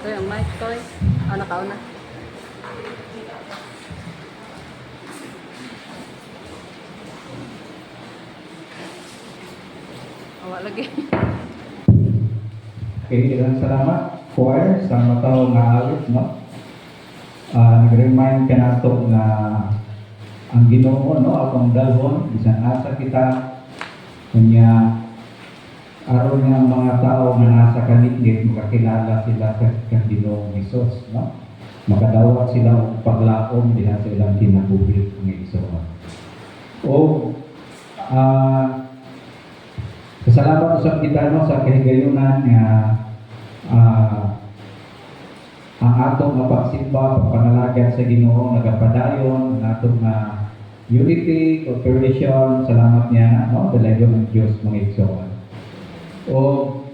Toy, ang mic, Toy. Nakauna. Awa lagi. Okay, ilang salamat, choir, sa mataw nga alit, no? Nag-remind ka na ito na ang Ginoo, no, atong dalhon, bisan asa kita, kanya, araw nga ang mga tao nga nasa kaligid, makakilala sila sa Ginoong Hesus, no? Makadawat sila og paglaom diha sa ilang kinabuhi ng Igsoon. O, kasalamat usab kita, no, sa kahigayunan nga ang atong nga pagsimba, pagpanalagad sa Ginoo, nagapadayon, ang atong unity, cooperation, salamat niya, no, dalayon ng Diyos mga Igsoon. O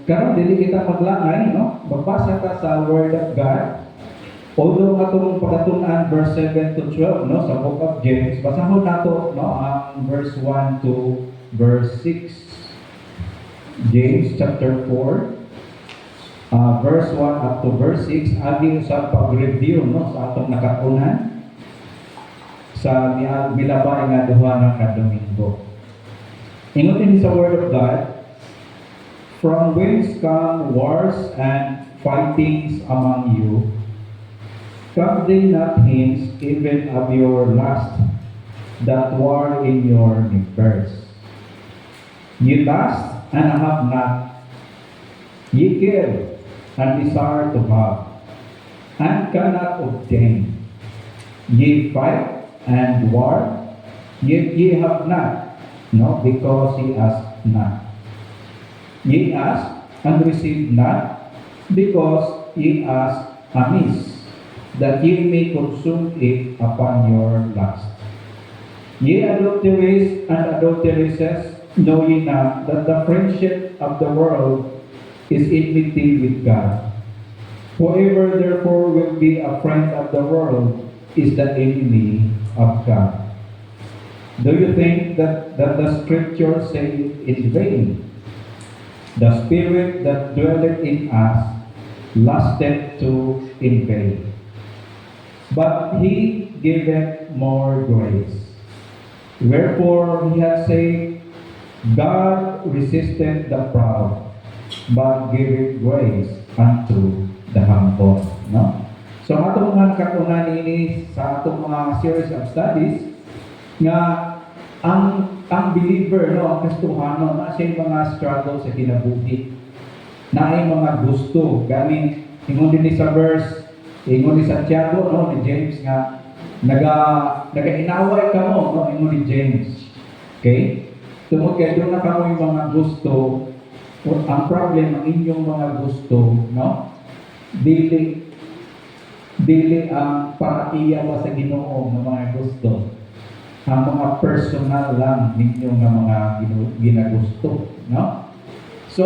karon dili kita maglangay, no? Magbasa ka sa Word of God. Although atong pagatunan verse 7 to 12, no, sa Book of James, basahon nato, no, ang verse 1 to verse 6. James chapter 4, verse 1 up to verse 6, agi usab pag-review, no, sa atong nakatunan sa milabay nga duha nga ka Domingo. Ingon din sa Word of God, from whence come wars and fightings among you? Come they not hence even of your lust that war in your members? Ye lust and have not, ye kill and desire to have, and cannot obtain. Ye fight and war, yet ye have not, no, because ye ask not. Ye ask and receive not, because ye ask amiss, that ye may consume it upon your lust. Ye adulteries and adulteresses, know ye not that the friendship of the world is enmity with God? Whoever therefore will be a friend of the world is the enemy of God. Do you think that the scripture say in vain? The Spirit that dwelleth in us lusted to in vain. But he giveth more grace. Wherefore he hath said, God resisteth the proud, but giveth grace unto the humble. No? So atong mga katunan ini sa atong mga series of studies nga ang believer, no, ang Kristiyano, na siya mga struggle sa kinabuhi, na ay mga gusto. Gani, ingon din sa verse, ingon ni Santiago, no, ni James nga, nag-inaway ka mo, no, ingon ni James. Okay? Tungkol kayo doon na kamo yung mga gusto, ang problem, ang inyong mga gusto, no, dili ang paraiya mo sa Ginoo ng mga gusto. Ang mga personal lang ninyo nga mga ginagusto, no? So,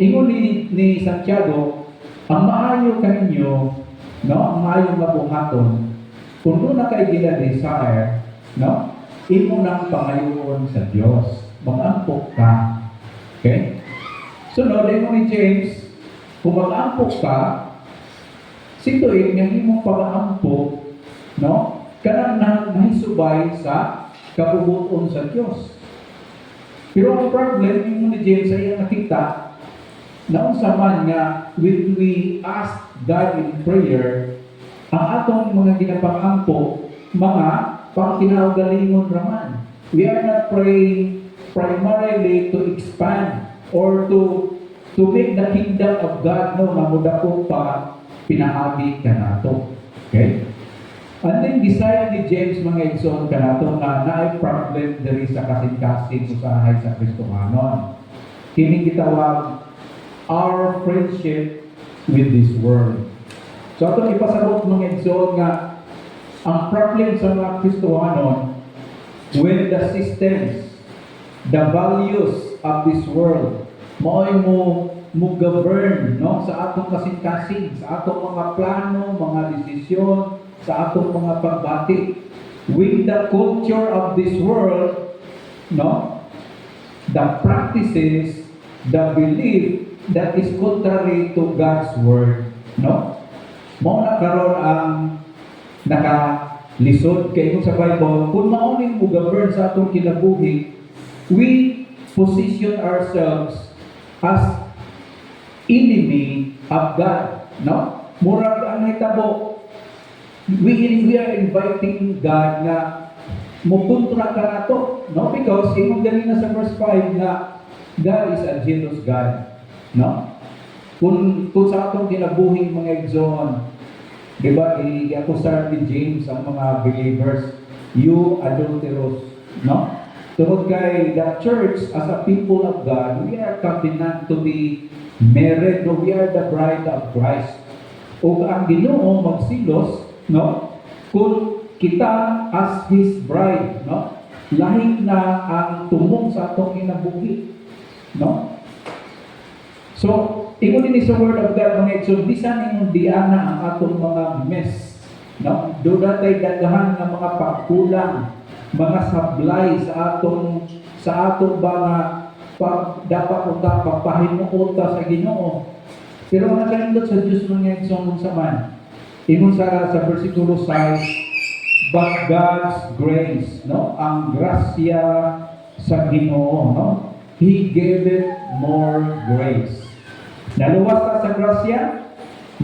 ingon ni Santiago, ang maayo kaninyo, no, ang maayo mabuhaton, kung doon na kayo gina-desire, no, imo nang pangayoon sa Diyos, mag-ampok ka. Okay? So, no, ingon ni James, kung mag-ampok ka, situin nga imong pag-ampok, no, kanang nahisubay sa kabubuton sa Diyos. Pero ang problem, yung ni James ay nakita na unsa man nga when we ask God in prayer, ang atong mga ginapang-ampo, mga pangkinaugalingon raman. We are not praying primarily to expand or to make the kingdom of God, no, mamudako pa pinaagi ka nato. Okay? And then, desire ni James mga igsoon ka nato na naay problem diri sa kasing-kasing usahay sa Kristohanon. Kini gitawag our friendship with this world. So, atong ipasabot mga igsoon nga ang problem sa mga Kristohanon when the systems, the values of this world, mao'y mo govern, no, sa atong kasing-kasing, sa atong mga plano, mga desisyon, sa atong mga pagbati. With the culture of this world, no, the practices, the belief that is contrary to God's word, no, Mao na karon ang nakalisod kay kung sa Bible, kung mauning mo govern sa atong kinabuhi, we position ourselves as enemy of God, no? Murag ang hitabo, we are inviting God na mukontra ka na to, no? Because imong ganina sa verse 5 na God is a jealous God, no? Kung sa atong kinabuhing mga igsoon, di ba, i-akusar ni James ang mga believers, you adulterous, no? Tungod kay the church as a people of God, we are covenant to be married, no? We are the bride of Christ. O ang Ginoo magsilos, no? Kung kita as His bride, no? Lahing na ang tumong sa atong kinabuhi, no? So, ingon din sa Word of God, mga igsoon, bisan imong diana ang atong mga mess, no? Do natay daghan nga mga pagkulang, mga sablay sa atong mga dapat unta pagpahimuon ta sa Ginoo. Pero ang nakalindot sa Dios mga igsoon sa man. Ingon sa bersikulo 6, but God's grace, no? Ang grasya sa Ginoo, no? He gave it more grace. Naluwas ta sa grasya,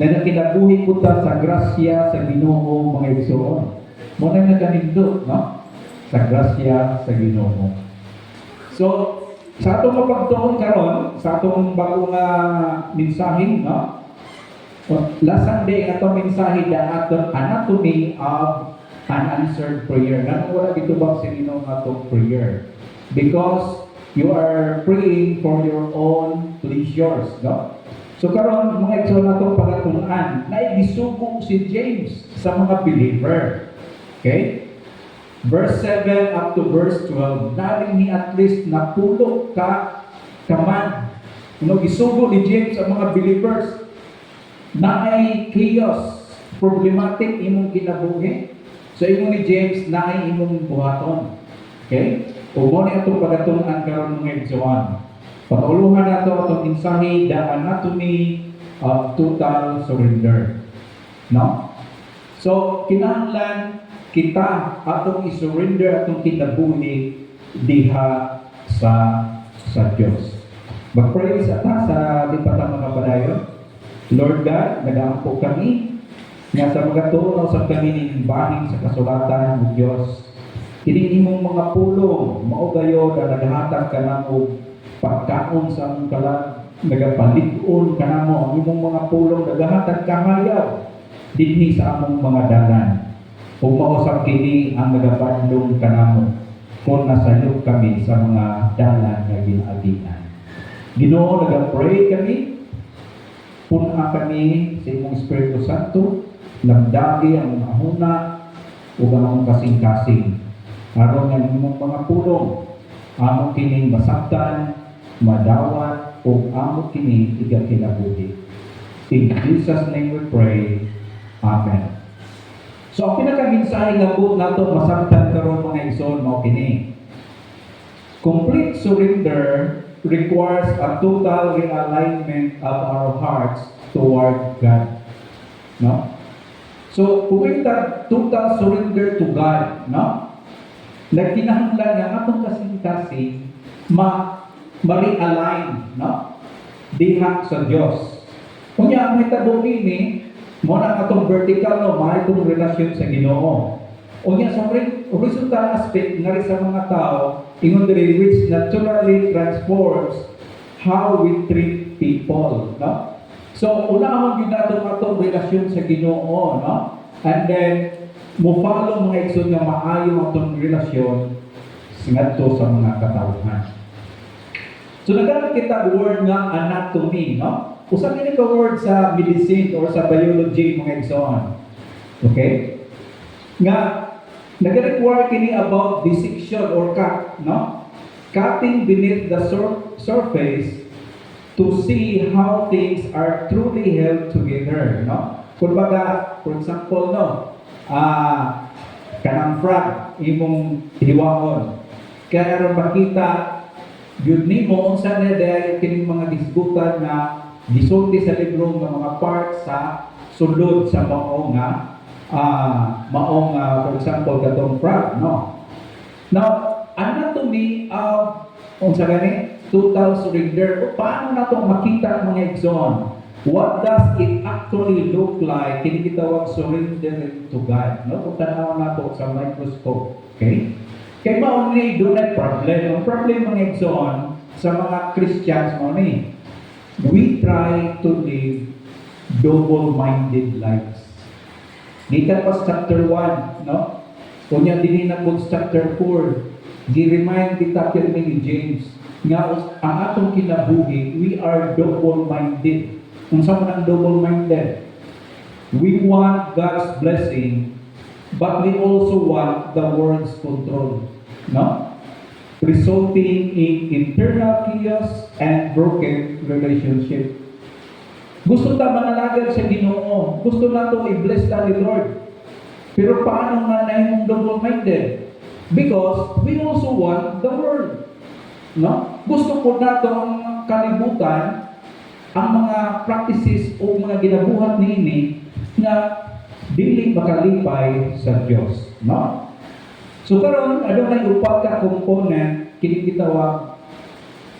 na nakinabuhi ko ta sa grasya sa Ginoo mga igsoon. Mo na nakanindot, no? Sa grasya sa Ginoo. So, sa atong mapagtuon karon, sa atong bago nga mensahe, no? Last Sunday atong mensahe da atong anatomy of unanswered prayer. Nang wala dito ba sa Ginoo atong prayer? Because you are praying for your own pleasures, no? So karon mga igsoon natong pagatunan, naigisugo si James sa mga believer. Okay? Verse 7 up to verse 12, naring ni at least napulo ka kaman. Gisugo ni James sa mga believers na ay chaos, problematic imong kinabuhi. So imong ni James na ay imong buhaton. Okay? O mo ni atong pagatunan karon mga igsoon. Pag-uluhan nato atong mensahe, the anatomy of total surrender. No? So, kinahanglan kita atong i-surrender atong kinabuhi diha sa Dios. Mag-pray sa di pa ta mga padayon. Lord God, nagaampo kami nga sa mga tunaw sa kami ning bahin sa kasulatan ng Dios. Kining imong mga pulong mao gayo na naghatag kanamo pagkaon sa among kalag, nagapalig-on kanamo ang imong mga pulong nagahatag kahayaw dinhi sa among mga dalan. Ug mausap kini ang nagabandong kanamo kung nasayop kami sa mga dalan nga ginaagian. Ginoo, nagapray kami, puna kami sa imong Espiritu Santo, nagdagi ang mga huna ug ang among kasing-kasing. Aron nga imong mga pulong amo kining masabtan, madawat o amo kini igakinabuhi. In Jesus' name we pray. Amen. So ang pinakaminsahe nga buot nato masabtan karon mga igsoon mao kini. Complete surrender requires a total realignment of our hearts toward God. No? So kung ita total surrender to God, no? Nagkinahanglan nga atong kasing-kasing ma-realign, no? Diha sa Dios. Kunya ang hitabo nini mo na atong vertical, no, mahal itong relasyon sa Ginoo. Kunya sa horizontal aspect nga rin sa mga tao, ingon diri which naturally transforms how we treat people, no? So unahon gyud nato atong relasyon sa Ginoo, no? And then mo follow mga igsoon nga maayo atong relasyon ngadto sa mga katawhan. So nagamit kita word nga anatomy, no? Usa kini ka word sa medicine or sa biology mga igsoon. Okay? Nga nag-require kini about dissection or cut, no? Cutting beneath the surface to see how things are truly held together, no? Kumbaga, for example, no, kanang frog imong hiwaon. Kaya aron makita yun nimo unsa na dahil kining mga disputan na gisulti sa libro ng mga parts sa sulod sa maong for example katong frog, no. Now, anatomy of unsa gani total surrender. Paano nato makita ang mga igsoon? What does it actually look like? Kini gitawag surrender to God. No, kung tanaw nato sa microscope. Okay? Kay mao ni dunay problem. Ang problem mga igsoon sa mga Christians mo ni, we try to live double-minded lives. Gikan pa sa chapter 1, no? Kunya dinhi na po sa chapter 4, gi-remind kita pirmi ni James nga ang atong kinabuhi, we are double-minded. Unsa man ang double-minded? We want God's blessing, but we also want the world's control, no? Resulting in internal chaos and broken relationship. Gusto ta manalagad sa Ginoo. Gusto nato i-bless ta ni Lord. Pero paano nga nahimong double-minded? Because we also want the world. No? Gusto po nato ang kalibutan, ang mga practices o mga ginabuhat niini na dili makalipay sa Dios. No? So karon adunay upat ka component kini gitawag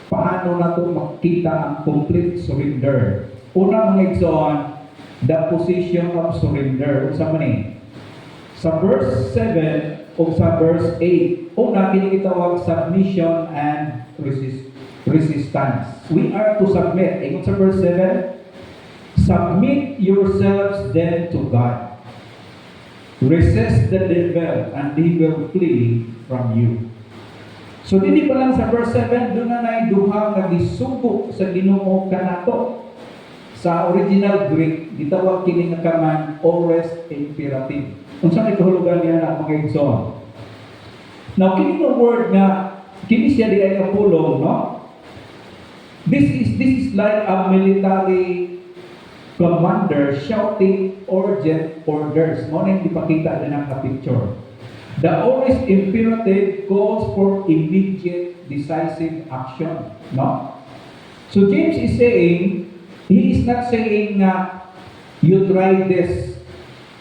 paano nato makita ang complete surrender. Una mga igsoon, the position of surrender. Sa mani? Sa verse 7 o sa verse 8, una kinitawag submission and resistance. We are to submit. Ingon sa verse 7, submit yourselves then to God. Resist the devil and he will flee from you. So dili pa lang sa verse 7, doon na duha nga gisugo sa Ginoo kanato. Sa original Greek, gitawag kini nga kaman aorist imperative. Unsa may kahulugan niya na mga igsoon? Now, kini nga word nga kini siya di ay kapulong, no? This is like a military commander shouting urgent orders. Mo na ipakita din ang picture. The aorist imperative calls for immediate decisive action, no? So James is saying, he is not saying you try this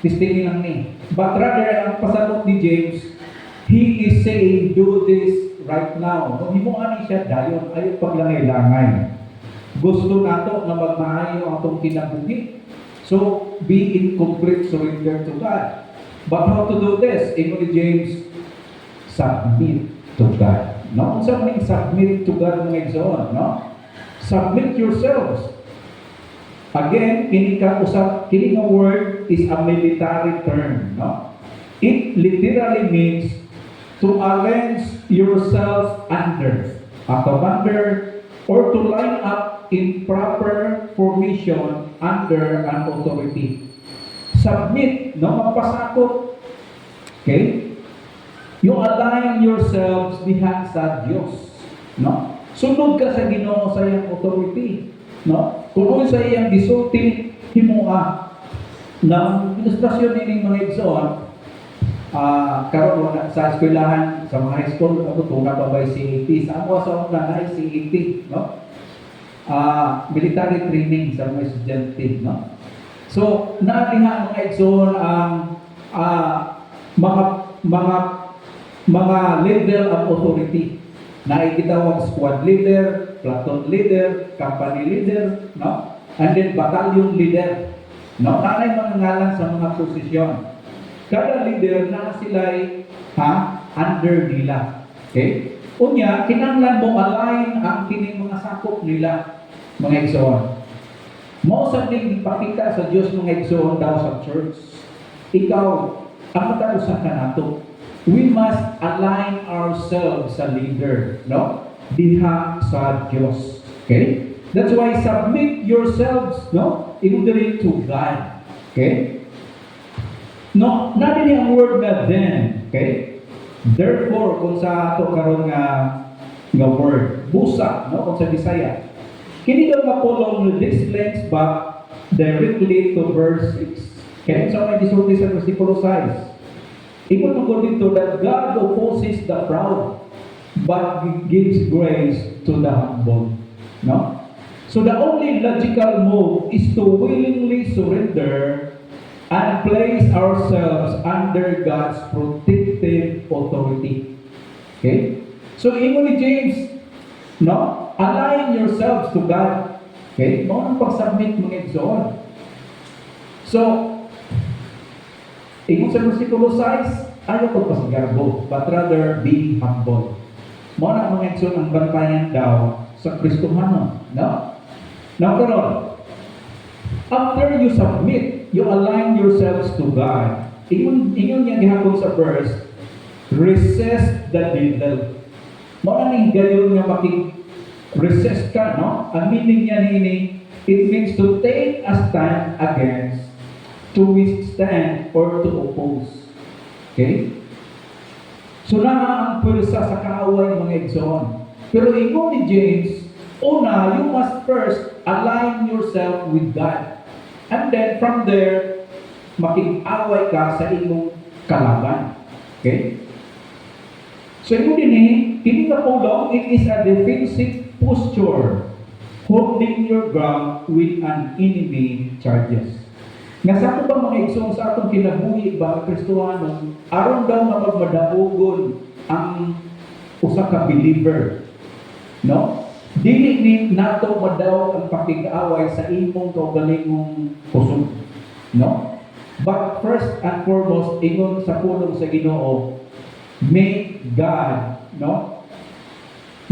tingin lang ni. But rather, ang pasabot ni James, he is saying, do this right now. Kung himuan siya dayon, ayaw paglangay-langay. Gusto nato na magmaayo ang itong kinabuhi. So, be in complete surrender to God. But how to do this? Ingon ni James, submit to God. No? Kung saan may submit to God ng igsoon, no? Submit yourselves. Again, kini nga word is a military term, no? It literally means to arrange yourself under a commander or to line up in proper formation under an authority. Submit, no? Magpasakot. Okay? You align yourselves diha sa Dios, no? Sunod ka sa Ginoo sa iyang authority, no? Kung sa iyang gisulti himua ng ilustrasyon ni mga igsoon, karon sa eskwelahan, sa mga high school, ako tuna pa ba CAT? Sa ako sa una na CAT, no? Military training sa mga estudyante, no? So, naalihan mga igsoon ang mga level of authority na ikitawag squad leader, platoon leader, company leader, no? And then battalion leader, no? Nanay mga ngalan sa mga posisyon. Kada leader na sila'y under nila. Okay? Unya, kinanglan mo align ang kining mga sakop nila, mga igsoon. Mao sa ning ipakita sa Dios mga igsoon daw sa church. Ikaw, ang matarusan ka nato. We must align ourselves sa leader, no? Diha sa Diyos. Okay? That's why submit yourselves, no? Into God. Okay? No, natin ang word na then. Okay? Therefore, kung sa ato karon nga word, busa, no? Kung sa Bisaya. Kini daw mapulong this links back directly to verse 6. Kaya sa may disulti sa versikulo 6. Ikot tungkol dito that God opposes the proud but gives grace to the humble. No? So the only logical move is to willingly surrender and place ourselves under God's protective authority. Okay? So ingon ni James, no? Align yourselves to God. Okay? Mao ang pag-submit mga igsoon. So, ingon sa versikulo 6, ayaw ko pasigarbo, but rather be humble. Mao na mga igsoon ang bantayan daw sa Kristohanon, no? Now karon, after you submit, you align yourselves to God. Ingon niya gihapon sa verse, resist the devil. Mao na ning gayon nga resist ka, no? Ang meaning niya nini, it means to take a stand against, to withstand, or to oppose. Okay? So na ang pwersa sa kaaway mga igsoon. Pero ingon ni James, una, you must first align yourself with God. And then from there, makig-away ka sa imong kalaban. Okay? So ingon din hindi na pulong, it is a defensive posture, holding your ground with an enemy charges. Nga sa ato ba mga igsoon sa atong kinabuhi ba Kristohanon, aron daw nga magmadaugon ang usa ka believer. No? Dili ni nato madaw ang pakig-away sa imong kaugalingong kusog. No? But first and foremost, ingon sa pulong sa Ginoo, make God, no?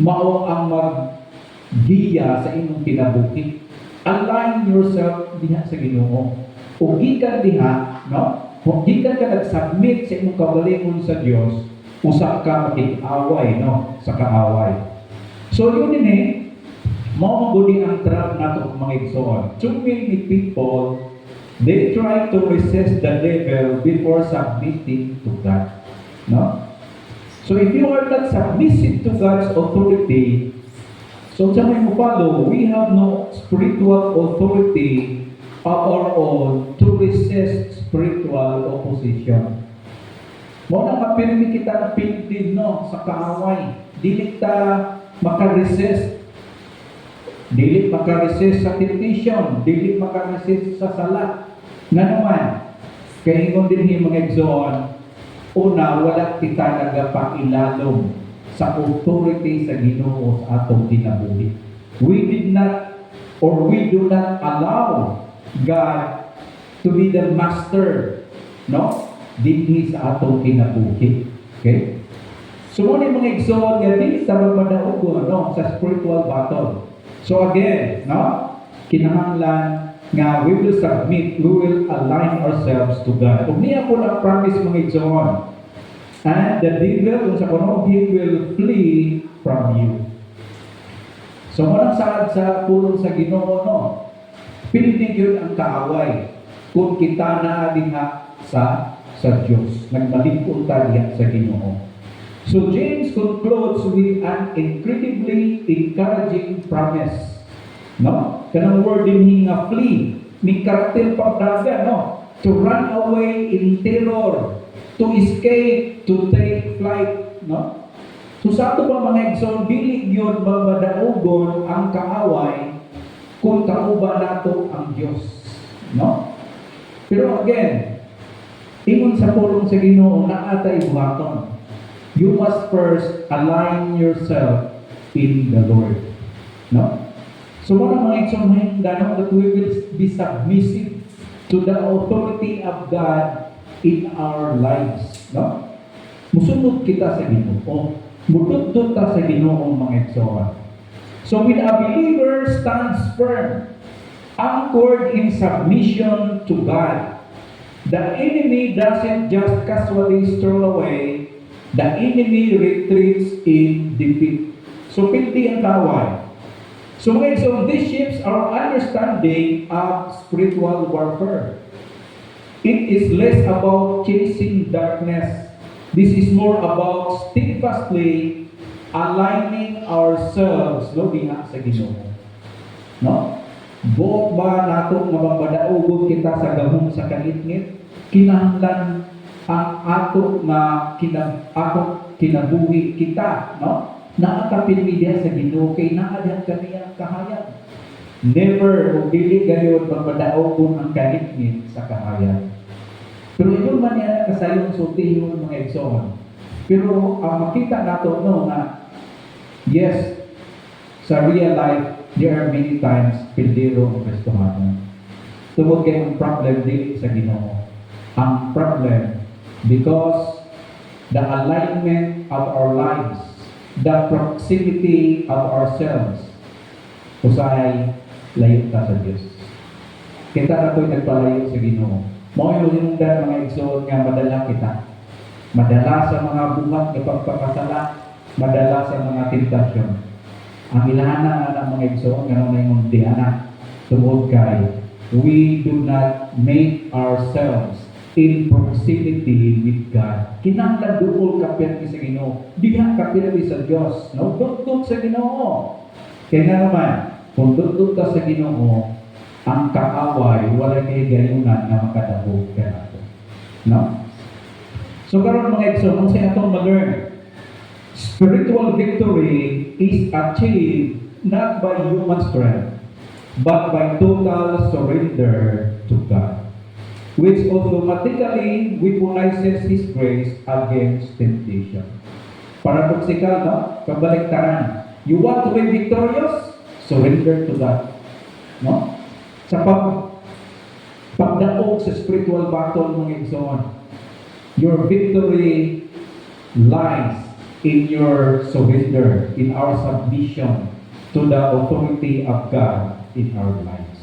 Mao ang maggiya sa imong kinabuhi. Align yourself diha sa Ginoo. Ug gikan diha, no? Kung gikan ka nag-submit sa imong kaugalingon sa Dios, usa ka makig-away, no? Sa kaaway. So yun din mao gudi ang trap nato mga igsoon. Too many people, they try to resist the devil before submitting to God. No? So if you are not submissive to God's authority, so sa may follow, we have no spiritual authority of our own to resist spiritual opposition. Mo na mapirmi kita pilin no sa kaaway. Dili ta makaresist. Dili makaresist sa temptation, dili makaresist sa sala. Nga naman, kaya ingon din mga igsoon, una, wala kita nagapailalom sa authority sa Ginoo sa atong kinabuhi. We did not, or we do not allow God to be the master, no? Dinhi sa atong kinabuhi. Okay? So, muna yung mga igsoon nga dili sa magmadaugon, no? Sa spiritual battle. So again, no? Kinahanglan nga we will submit, we will align ourselves to God. Kung niya po na promise mga igsoon, and the devil, kung sa kuno, he will flee from you. So muna saad sa pulong sa Ginoo, no? Pinitig yun ang kaaway kung kita na diha sa Diyos. Nagmalikot ta diha sa Ginoo. So James concludes with an incredibly encouraging promise. No? Kanang word din nga flee, may karakter pagdaga, no? To run away in terror, to escape, to take flight, no? So sa ato pa mga igsoon, dili yun magmadaugon ang kaaway kung kauban nato ang Diyos. No? Pero again, ingon sa pulong sa Ginoo, naatay buhaton. You must first align yourself in the Lord. No? So what am I saying? That we will be submissive to the authority of God in our lives. No? Musunod kita sa Ginoo. Mutudtod ta sa Ginoo mga igsoon. So when a believer stands firm, anchored in submission to God, the enemy doesn't just casually stroll away. The enemy retreats in defeat. So, pildi ang tawag. So, this shapes our understanding of spiritual warfare. It is less about chasing darkness. This is more about steadfastly aligning ourselves diha sa Ginoo. No? Buot ba natong mababadaogon kita sa gahom sa kanitngit? Kinahanglan ang ato na kinabuhi kita, no? Naatapin mi diha sa Ginoo kay naadhan kaniya kahayag. Never o dili gayon magpadaogon ang kanitnit sa kahayan. Pero yun man yan kasayon sultihon mga igsoon. Pero ang makita nato no na yes, sa real life there are many times pildero ang Kristohanon. Tungod kay ang problem dili sa Ginoo. Ang problem because the alignment of our lives, the proximity of ourselves, usay layo ta sa Diyos. Kita na ko'y nagpalayo sa Ginoo. Mao yung hinungdan mga igsoon nga madala kita. Madala sa mga buhat nga pagpakasala, madala sa mga tentasyon. Ang ilahana nga ng mga igsoon nga may muntiana tungod kay we do not make ourselves in proximity with God. Kinahanglan duol ka pirmi sa Ginoo. Diha ka pirmi sa Dios. No, dugtog sa Ginoo. Kaya nga naman, kung dugtog ka sa Ginoo, ang kaaway wala kay gayunan na makadahog ka nato. No? So karon mga igsoon, kung sa atong ma-learn, spiritual victory is achieved not by human strength, but by total surrender to God, which automatically weaponizes His grace against temptation. Paradoxical, no? Kabaliktaran. You want to be victorious? Surrender to God. No? Sa pagdaog sa spiritual battle mga igsoon, your victory lies in your surrender, in our submission to the authority of God in our lives.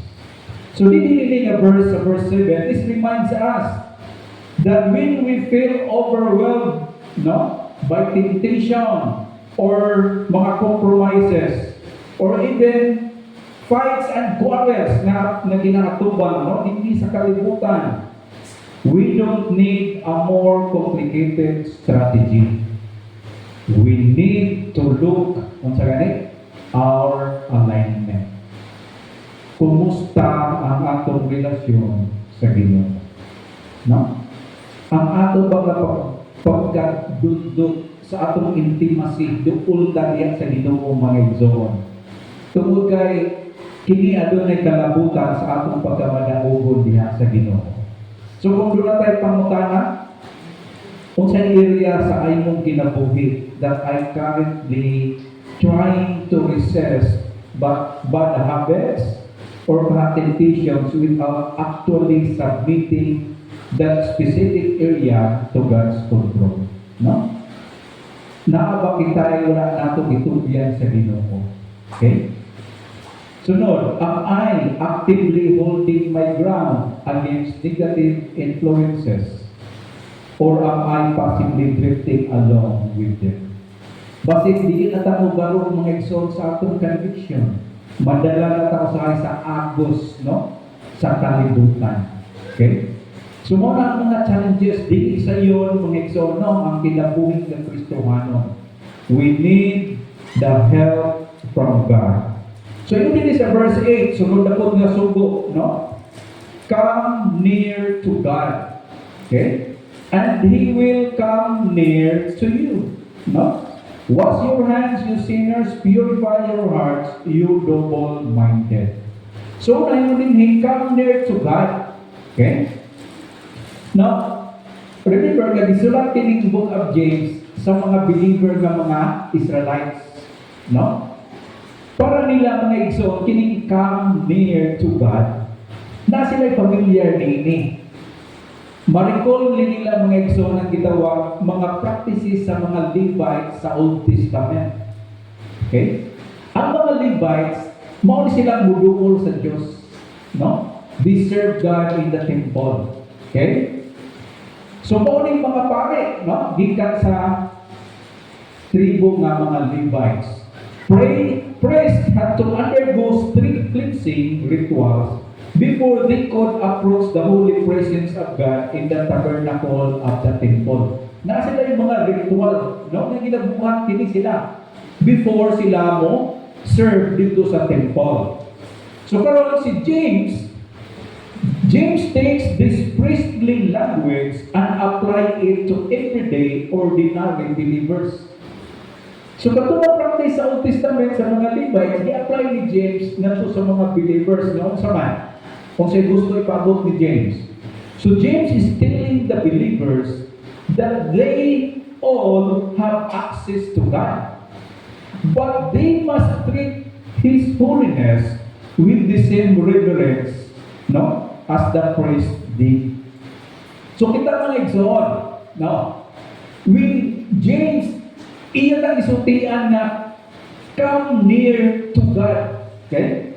So dinihiling a verse sa verse 7, this reminds us that when we feel overwhelmed, no, by temptation or mga compromises or even fights and quarrels na ginatubang, no, hindi sa kalibutan, we don't need a more complicated strategy. We need to look on our alignment. Kumusta ang atong relasyon sa Ginoo? No? Ang ato ba pagkadudot sa atong intimacy duol dalian sa Ginoo mga igsoon. Tungod kay kini adunay kalabutan sa atong pagkamadaogon diha sa Ginoo. So kung doon tayo pangutana, kung sa area sa imong kinabuhi that I currently trying to resist bad habits or temptations without actually submitting that specific area to God's control. No? Naaba kita wala nato gituyan sa Ginoo. Okay? Sunod, am I actively holding my ground against negative influences? Or am I passively drifting along with them? Basit di na tayo baro mga igsoon sa atong conviction. Madala na tayo sa agos, no? Sa kalibutan. Okay? So muna ang mga challenges, di isa yun mga igsoon, no? Ang kinabuhi ng Kristohanon. We need the help from God. So yun din sa verse 8, sunod na po nga sugo, no? Come near to God. Okay? And He will come near to you. No? Wash your hands, you sinners, purify your hearts, you double-minded. So na yun din, He come near to God. Okay? Now, remember, nagisulat kining book of James sa mga believer ng mga Israelites. No? Para nila mga igsoon, kining come near to God, na sila'y familiar nini. Marikol nila mga igsoon ang gitawag mga practices sa mga Levites sa Old Testament. Okay? Ang mga Levites, mao silang mudukol sa Diyos. No? They serve God in the temple. Okay? So, mao ning mga pare, no? Gikan sa tribo nga mga Levites. Priests had to undergo strict cleansing rituals before they could approach the holy presence of God in the tabernacle of the temple. Nasa sila yung mga ritual, no? Na ginabuhat kini sila before sila mo serve dito sa temple. So karon si James takes this priestly language and apply it to everyday ordinary believers. So katulad practice sa Old Testament sa mga Levites, i-apply ni James ngadto sa mga believers noon sa man. Kung siya gusto ipabot ni James. So James is telling the believers that they all have access to God. But they must treat His holiness with the same reverence, no, as the priest did. So kita mga igsoon, no, when James, iyan ang isultian na come near to God. Okay?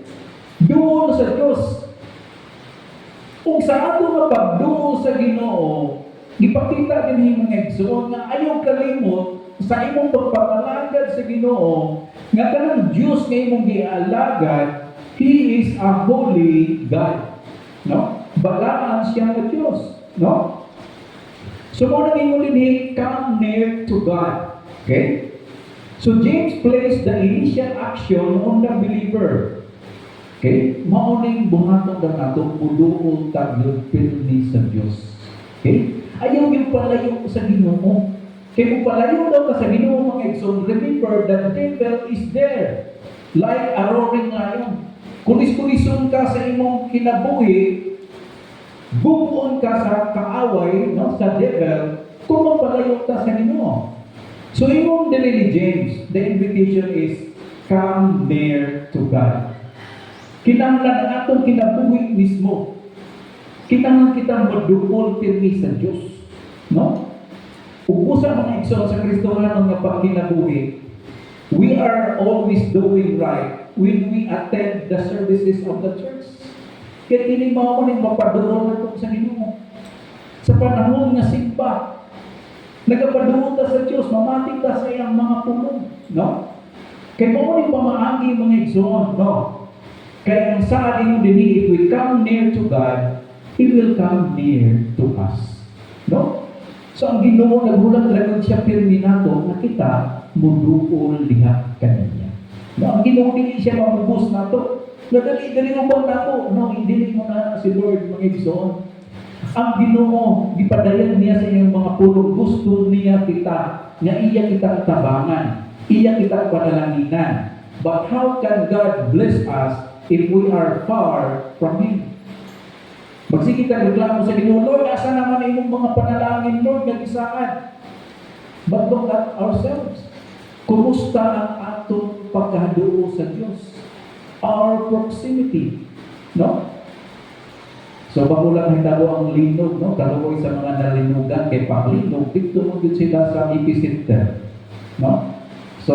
Doon sa Diyos. Kung sa ato nga pagduo sa Ginoo, ipakita din mga igsoon na ayaw kalimot sa imong pagpapalagad sa Ginoo, nga kanang Diyos nga imong gialagad, He is a holy God. No? Balaan siya nga Diyos. No? So mo nang imong dinhi, come near to God. Okay? So James placed the initial action on the believer. Okay? Mauning buhaton daw nato muduol tagyod pirmi sa Dios. Okay? Ayaw yung palayo sa Ginoo. Kaya kung palayo daw ka sa Ginoo mga igsoon, remember that the devil is there. Like a roaring lion. Kulis-kulison ka sa imong kinabuhi, bumuon ka sa kaaway, no, sa devil, kung magpalayo ka sa Ginoo. So imong dili ni James, the invitation is come near to God. Kinahanglan atong kinabuhi mismo. Kinahanglan kita madukol pirmi sa Dios, no? Ug usa mga igsoon sa Kristohanon nga pagkinabuhi, we are always doing right when we attend the services of the church. Kaya kini mao man mapaduro nato sa Ginoo. Sa panahon nga simba, nagapaduro ta sa Dios, mamati ta sa iyang mga pulong, no? Kaya mao ni pamaagi mga igsoon, no? Kaya ang saad mo dinhi, if we come near to God, He will come near to us. No? So ang Ginoo naghulat ra siya pirmi nato na kita muduol diha kaniya. No, ang Ginoo dili siya mamubos nato. Nadali mo ba nato? No, hindi mo na si Lord mga igsoon. Ang Ginoo gipadayon niya sa iyang mga pulong, gusto niya kita nga iya kita tabangan, iya kita panalanginan. But how can God bless us if we are far from Him? Magsige ka reklamo sa Ginoo, Lord, asa naman imong mga panalangin, Lord, nga gisaan. But look at ourselves. Kumusta ang atong pagkaduo sa Diyos? Our proximity. No? So, bago lang hitabo ang linog, no? Kaluoy sa mga nalinugan kay paglinog, dito mo yun sila sa epicenter. No? So,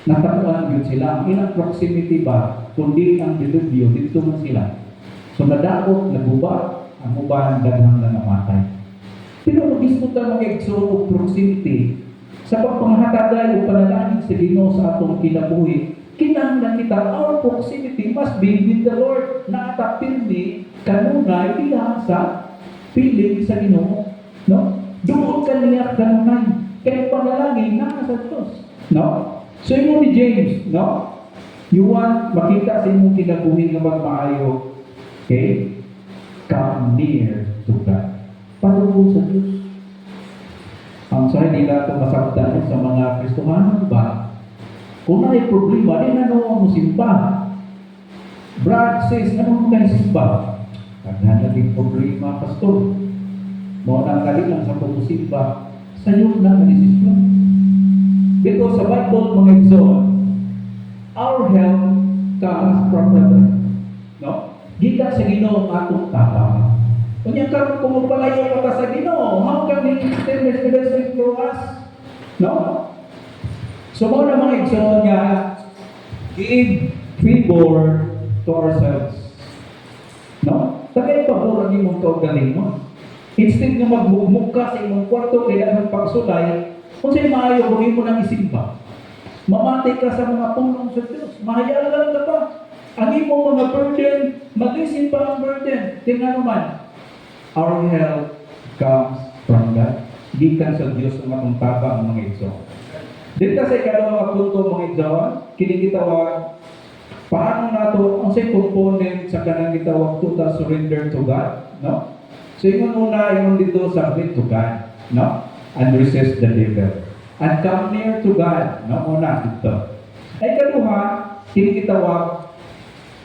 natakuan yun sila. Ang ilang proximity ba, kundi ang dilubyo, dito mo sila. So nadakot, naguba, ang uban daghang na namatay. Pero mag-ispo ta mga igsoon proximity sa pagpanghatagay o panalangin sa Ginoo sa atong kinabuhi. Kinahanglan kita, our proximity must be with the Lord. Naatapilni kanunay diha sa piling sa Ginoo. No? Doon kaniya kanunay. Kaya panalangin na sa Diyos. No? So imo ni James, no? You want makita sa imong kinabuhi nga magmaayo. Okay? Come near to God. Padugo sa Diyos. Ang sorry, nila ito masaktan sa mga Kristohanon ba? Kung na problema, di na mo simba. Brad says, ano mo kayo simba? Kaghan naging problema, pastor. Mga nakali lang sa pagmusimba, sa'yo na nanisisla. Because sa Bible, mga igsoon, our help comes from the Lord. No? Gika sa Ginoo atong tabang. Kunya karon kung magpalayo ka sa Ginoo, how can He extend His blessing to us? No? So mo na mga igsoon nga give favor to ourselves. No? Tagay pabor ang imong kaugalingon. Instead nga magbugmok ka sa imong kwarto kay daghang pagsulay, kung sa'yo maayo kung mo nang isimba. Mamatay ka sa mga pulong sa Diyos. Mahayalan ka ba? Ang imong mga burden, mag-isip pa ang burden. Tingnan naman, our help comes from God. Gikan sa Diyos ang atong taba ang mga igsoon. Dito sa ikalawang punto mga igsoon, kinikitawag, paano nato ang say component sa kanang gitawag total surrender to God, no? So yung una, yung dito submit to God, no? And resist the devil. and come near to God. No, una dito. Ay kaduha, kini gitawag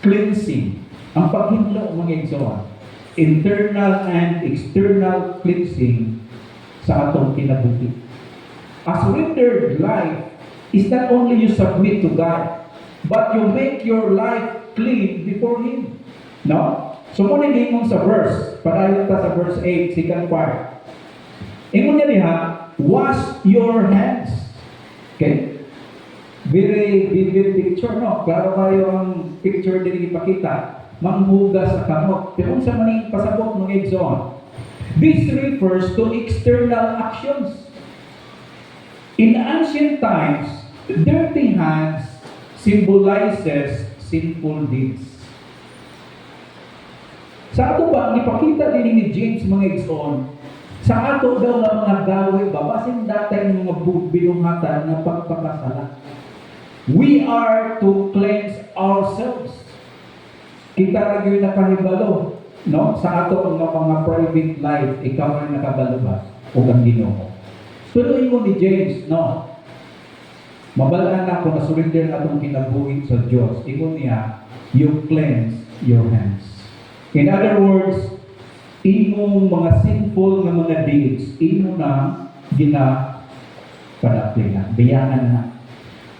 cleansing. Ang paghimlo mga igsoon. Internal and external cleansing sa atong kinabuhi. A surrendered life is not only you submit to God, but you make your life clean before Him. No? So muna gingon sa verse, padayon ta sa verse 8, second part. Ingon niya diha, wash your hands. Okay? Very vivid picture, no? Klaro kayo ang picture din ipakita. Manghugas sa kamot. Pero kung sa maning pasabot mga igsoon, this refers to external actions. In ancient times, dirty hands symbolizes sinful deeds. Sa ato ba, ipakita din ni James mga igsoon, sa ato daw nga mga gawe ba, basin datay ng mga binunghatan ng pagpakasala. We are to cleanse ourselves. Kita rin yung nakahibalo, no? Sa ato nga mga private life, ikaw rin nakabalo ba? O ang Ginoo. Tuloy mo ni James, no? Mabalaan na ako na surrender na itong kinabuhi sa Diyos. Ingon niya, you cleanse your hands. In other words, imong mga sinful nga mga deeds, imo na ginapadapli na, biyangan na.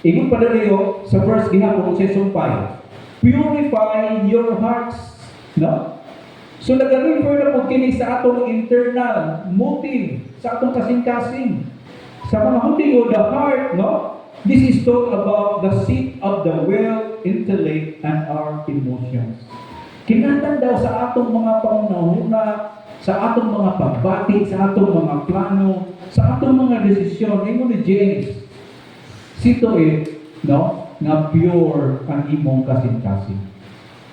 Ingon pa rin sa verse gihapon sa sumpay, purify your hearts. No? So nag-refer na po kini sa atong internal motive, sa atong kasing-kasing. Sa mga Hudyo, the heart, no? This is talk about the seat of the will, intellect, and our emotions. Kinatan daw sa atong mga pangunahuna, sa atong mga pagbati, sa atong mga plano, sa atong mga desisyon. Imo ni James, sito no? Na pure ang imong kasing-kasing.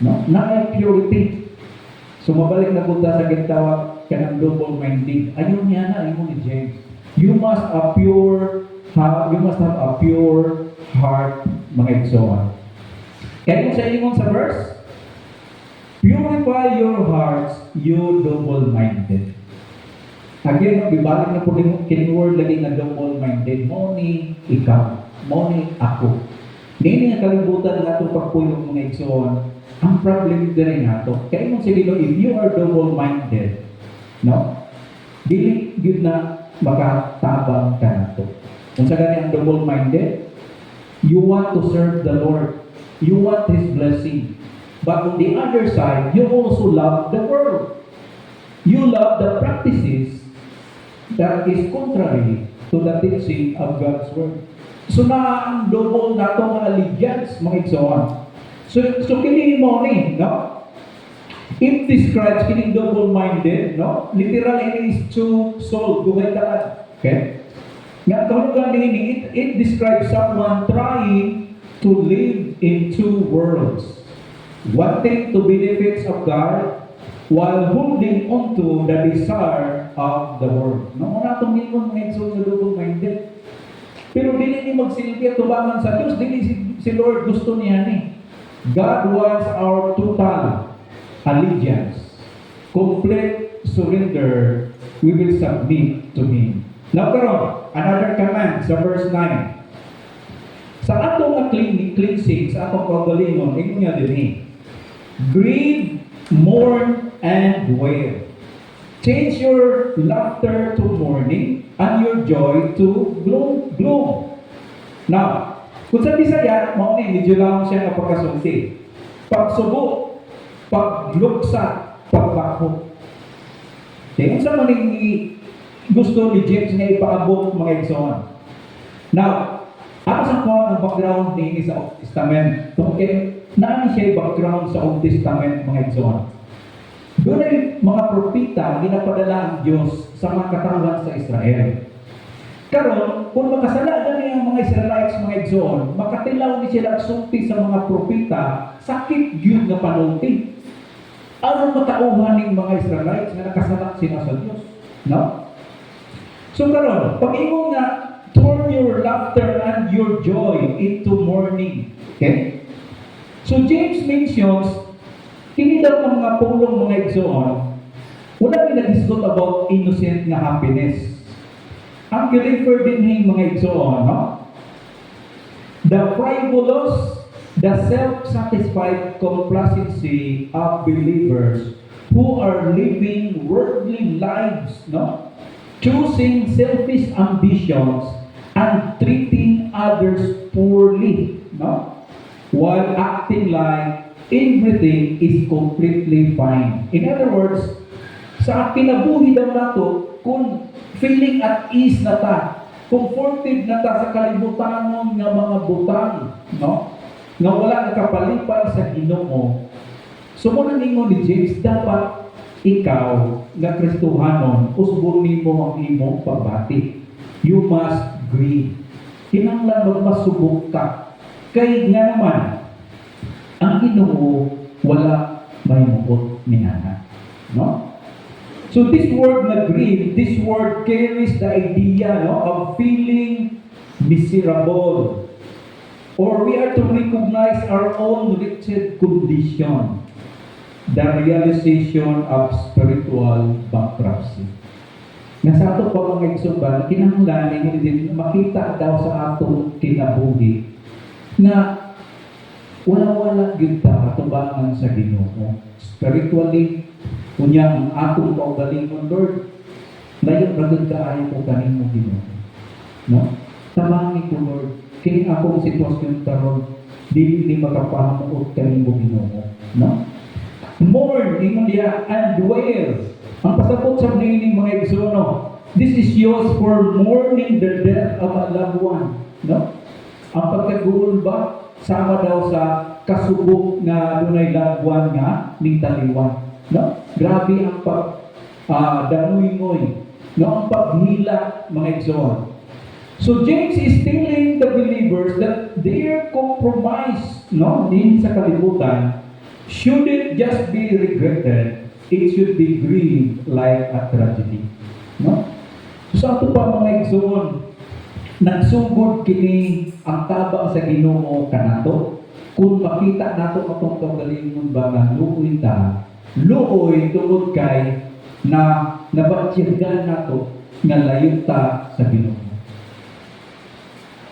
No? Na purity. So mabalik na punta sa gitawag kanang double-minded. Ayun niya na, imo ni James. You must have a pure heart, mga igsoon. Kaya kung sa ingon sa verse, purify your hearts, you double-minded. Again, ibalik na po kin word lagi na double-minded. Mo ni ikaw, mo ni ako. Nini nga kalibutan na itong pagpulong mga igsoon, ang problem din nga ito. Kaya kung sige, if you are double-minded, no? Dili yun na makatabang ka na ito. Kung sa ganyan double-minded, you want to serve the Lord. You want His blessing. But on the other side, you also love the world. You love the practices that is contrary to the teaching of God's Word. So na ang double na itong allegiance, mga igsoon. So kini mo ni, no? It describes kini double-minded, no? Literal, it is two-souled, gumaytaan. Okay? Nga kahulugan din it describes someone trying to live in two worlds. Wanting to benefits of God while holding on to the desire of the world. No, una itong ingon mga igsoon sa double-minded. Pero dili ni magsilbi at tubangan sa Diyos, dili si Lord gusto niya ni. God wants our total allegiance, complete surrender. We will submit to Him. Now karon, another command sa verse 9. Sa atong cleansing, sa atong pagalingon, ingon niya din grieve, mourn, and wail. Change your laughter to mourning and your joy to gloom. Now, kung sa Bisaya, medyo lang siya na pagkasulti. Pagsubo, pagluksa, pagbako. Kaya kung sa maning gusto ni James na ipaabot mga igsoon. Now, ako sa ko ang background ni sa Old Testament. Kaya naan siya yung background sa Old Testament mga igsoon. Doon ay mga propita ginapadala ang Diyos sa mga katawan sa Israel. Karon, kung makasala gani ang mga Israelites mga igsoon, makatilaw ni sila sulti sa mga propita, sakit yun nga panulti. Ano matauhan ng mga Israelites na nakasalak sila sa Diyos? No? So karon, pag-ingon nga, turn your laughter and your joy into mourning. Okay? So James mentions, kini daw ng mga pulong mga igsoon, wala pinag-discuss about innocent na happiness. Ang girefer din ng mga igsoon, no? The frivolous, the self-satisfied complacency of believers who are living worldly lives, no? Choosing selfish ambitions and treating others poorly, no? While acting like everything is completely fine. In other words, sa kinabuhi daw nato, kung feeling at ease na ta, comforted na ta sa kalibutanon nga mga butang, no? Nga wala nakapalipay sa Ginoo. So mo ningon ni James, dapat ikaw nga Kristohanon, usbon mo ang imong pagbati. You must grieve. Kinahanglan magpasubok ka. Kay nga naman, ang Ginoo wala may muot ni ana. No? So this word na grief, this word carries the idea, no, of feeling miserable. Or we are to recognize our own wretched condition. The realization of spiritual bankruptcy. Nga sa ato pa mga igsoon, kinahanglan din makita daw sa atong kinabuhi na wala-wala gyud ta katubangan sa Ginoo. Spiritually, kunya ang atong kaugalingon, Lord, layo ragod kaayo ko kanimo Ginoo. No? Tabangi ko, Lord, kini akong sitwasyon karon dili ni makapahamuot kanimo Ginoo. No? Mourn, ingon diha, and wail. Ang pasabot sa nining mga igsoon, this is used for mourning the death of a loved one. No? Ang pagkagulol ba, sama daw sa kasubok na dunay loved one nga ning taliwan. No? Grabe ang damuy-ngoy. No? Ang paghila, mga igsoon. So James is telling the believers that their compromise, no, din sa kalibutan shouldn't just be regretted, it should be grieved like a tragedy. No? So sa ato pa mga igsoon, nagsugod kini ang tabang sa Ginoo kanato. Kung makita nato atong kaugalingon ba nga luoy ta, luoy tungod kay na nabatyagan nato nga layo ta sa Ginoo.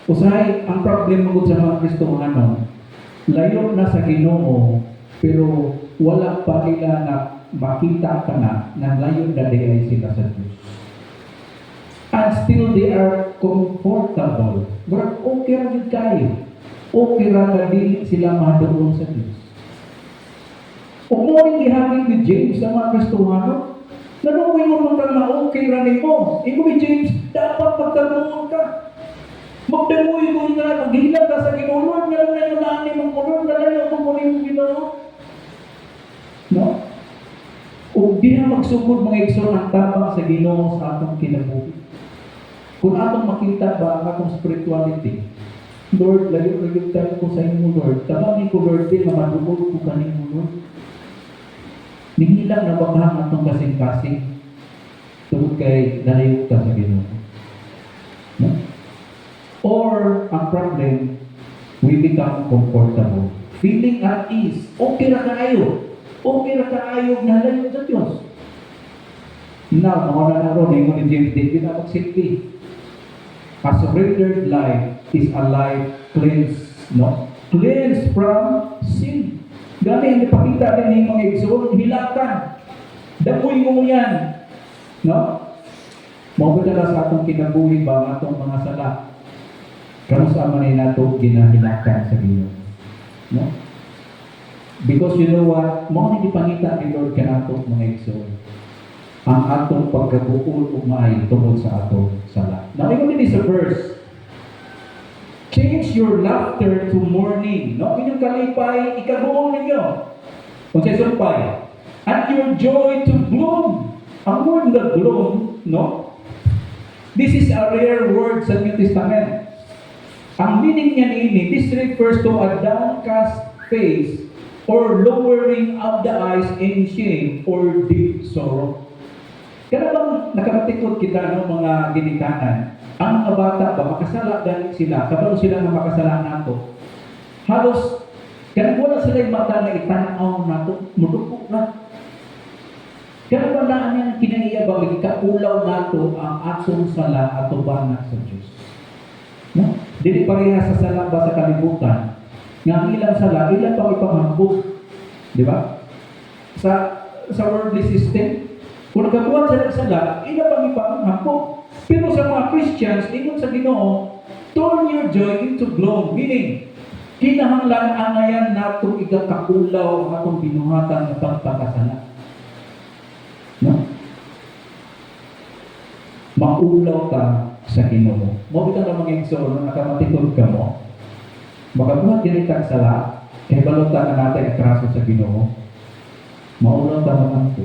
Usahay, ang problema ko sa mga Kristohano, layo na sa Ginoo, pero wala pa nila na makita ka na layo na ay sila sa Diyos. And still they are comfortable. But okay ra gyud kayo. Okay ra nga dili sila madoon sa Diyos. O mo ning gihangin ni James sa mga Kristohano, nanuoy mo man na okay ra nimo. Imo ni James, dapat pagtanuon ka. Magdamuy mo nga, maghilang ka sa Ginoo, Lord, nga lang yung naanin mong kulor, nga lang yung mong Ginoo. No? O di na magsugod mga igsoon ang tabang sa Ginoo sa atong kinabuhi. Kung atong makita ba ang atong spirituality, Lord, layo-layo tayo ko sa inyo, Lord. Tabangin ko, Lord, din na madugod ko kanino, Lord. Nihilang na baghang atong kasing-kasing tungkol kay nalayo ka sa Ginoo. No? Or, ang problem, we become comfortable. Feeling at ease. Okay ra kaayo. Okay ra kaayo na layo sa Diyos. Now, mga nanaro ni James David na magsilbi. A surrendered life is a life cleansed, no? Cleansed from sin. Gani ang ipakita din ng mga igsoon, hilakan. Dapoy mo yan. No? Mabudala sa atong kinabuhi ba, atong mga sala. Karon sa man nato ginahilakan sa Ginoo. No? Because you know what? Mo ni gipangita ni Lord kanato mga igsoon. Ang atong pagkabuol ug maayo tungod sa ato sala. Now, ingon din sa verse, change your laughter to mourning. No? Inyong kalipay, ikabuol ninyo. Kung sa sumpay. And your joy to gloom. Ang word na gloom, no? This is a rare word sa New Testament. Ang meaning niya ini, this refers to a downcast face or lowering of the eyes in shame or deep sorrow. Kaya bang nakamatikot kita ng mga ginikanan, ang mga bata ba, makasala dahil sila, kabalo sila na makasala nato, halos, kaya wala sila yung mata na itanaw nato, muduko na. Kaya ba naan yan Kanya iya ba magikaulaw nato ang atong sala atubangan sa Dios. No? Dili pareha sa sala ba sa kalibutan. Nga ang ilang sala, ilang pang ipamambog. Di ba? Sa worldly system, kung nagkabuhan sila ng sala, ilang pang ipamambog. Pero sa mga Christians, ingon sa Ginoo, turn your joy into gloom. Meaning, kinahanglan angayan nato igakakulaw ang atong binuhatan ng pagpakasala. No? Maulaw ka sa Ginoo. Mo bitang ka mga igsoon, nakamatikod ka mo. Makabuhat dili kang sala, kay balutan na natin atraso sa Ginoo. Maulaw ka naman po.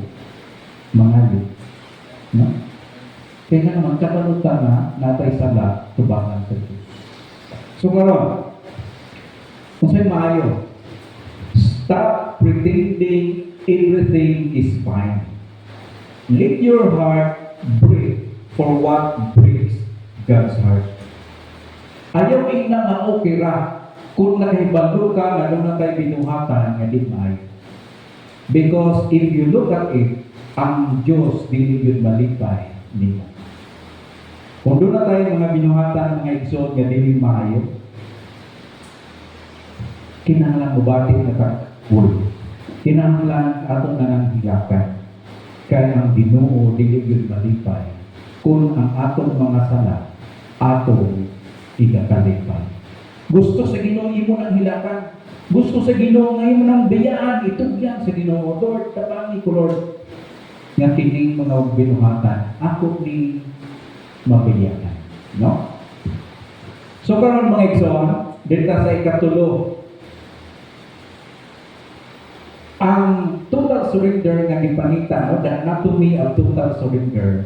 Mangalit. No? Kaya nga naman, kabalutan na natay sala, tubangan sa Diyos. So karon, kung sa'yo maayo, stop pretending everything is fine. Let your heart breathe for what breaks God's heart. Ayaw ina nga okay ra kung nakahibalo ka na doon na tayo binuhatan nga di maayo. Because if you look at it, ang Diyos dili yun malipay nimo. Kung doon na tayo mga binuhatan mga igsoon nga dili maayo, kinahanglan mubatik na kakul. Kinahanglan atong nananghilakan. Kaya ang Ginoo dili yun malipay kung ang atong mga sala atong igakalipay. Gusto sa Ginoo imo nang hilakan. Gusto sa Ginoo nga imo nang biyaan, itugyan sa Ginoo. Lord, tabangi ko Lord nga kining mga binuhatan ako ni mapilian. No? So karon mga igsoon, dito sa ikatulo, ang total surrender nga gipanita, no, the anatomy of total surrender,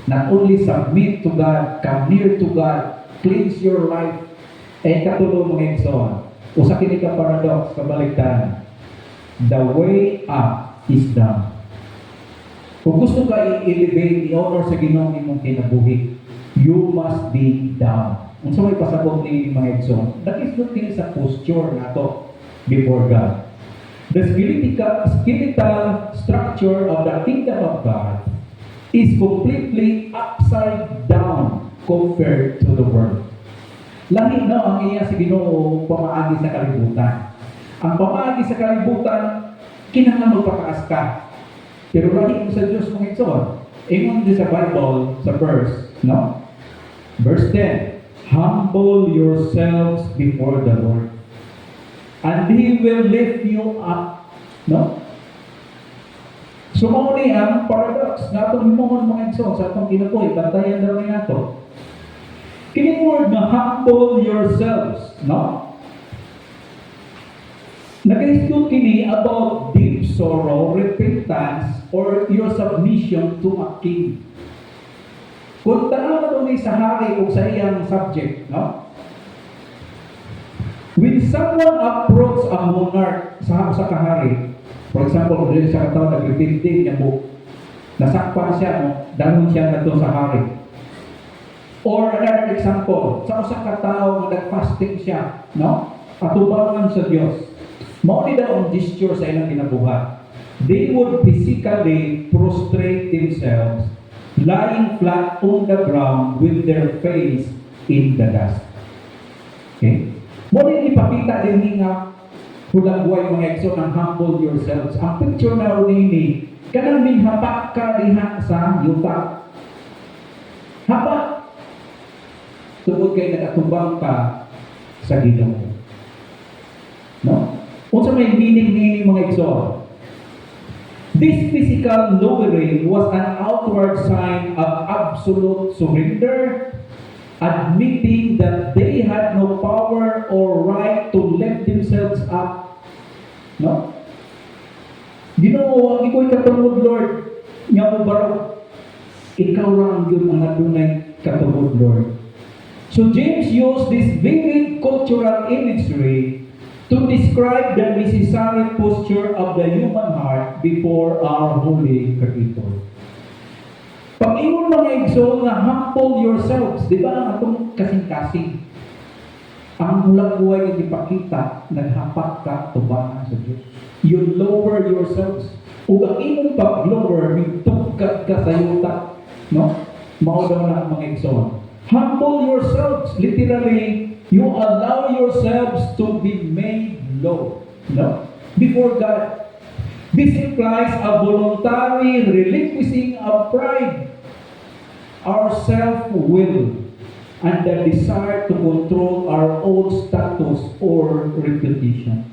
not only submit to God, come near to God, cleanse your life, ay katulo mga igsoon. Usa kini ka paradox, kabaligtaran. The way up is down. Kung gusto ka i-elevate, i-honor sa Ginoo imong kinabuhi, you must be down. Unsa may pasabot ni mga igsoon? That is not sa posture nato before God. The skeletal structure of the kingdom of God is completely upside down compared to the world. Lahi na ang iya sa Ginoo pamaagi sa kalibutan. Ang pamaagi sa kalibutan, kinahanglan magpataas ka. Pero lahi mo sa Diyos mga igsoon. Ingon din sa Bible, sa verse, no? Verse 10, humble yourselves before the Lord, and He will lift you up. No? So, mauni ang paradox na itong himuhon mga igsoon sa itong kinabuhi, bantayan daw rin nato. Kining word na humble yourselves, no? Nag-exclude kini about deep sorrow, repentance, or your submission to a king. Kung tanaw na sa hari o sa iyang subject, no? When someone approach a monarch sa kahari, for example, kung din sa katawag nag-repenting niya mo, nasakpan siya, no? Dalon siya na sa hari. Or another example, sa usang katao na nag-fasting siya, no? Atubangan sa Diyos. Mauni daw ang gesture sa ilang kinabuhat. They would physically prostrate themselves, lying flat on the ground with their face in the dust. Okay? Muna ipakita din nga hulang buhay mga igsoon ng humble yourselves. Ang picture na unini, kanang min hapak ka diha sa yuta. Hapak. Tungod kay nakatubang ka sa Ginoo. No? Unsa may meaning ni mga igsoon? This physical lowering was an outward sign of absolute surrender, admitting that they had no power or right to lift themselves up. No? Ginoo, ang iko'y katungod, Lord, nga mo baro, ikaw lang yun ang adunay katungod, Lord. So James used this vivid cultural imagery to describe the necessary posture of the human heart before our holy Creator. Pag-ingon mga igsoon na humble yourselves, di ba ang atong kasing-kasing? Ang mulang buhay na ipakita, naghapak ka, tubangan sa Diyos. You lower yourselves. Ug ang imong pag-lower, mitugkad ka sa mao daw na ang mga igsoon. Humble yourselves. Literally, you allow yourselves to be made low. No? Before God. This implies a voluntary relinquishing of pride, our self-will, and the desire to control our own status or reputation.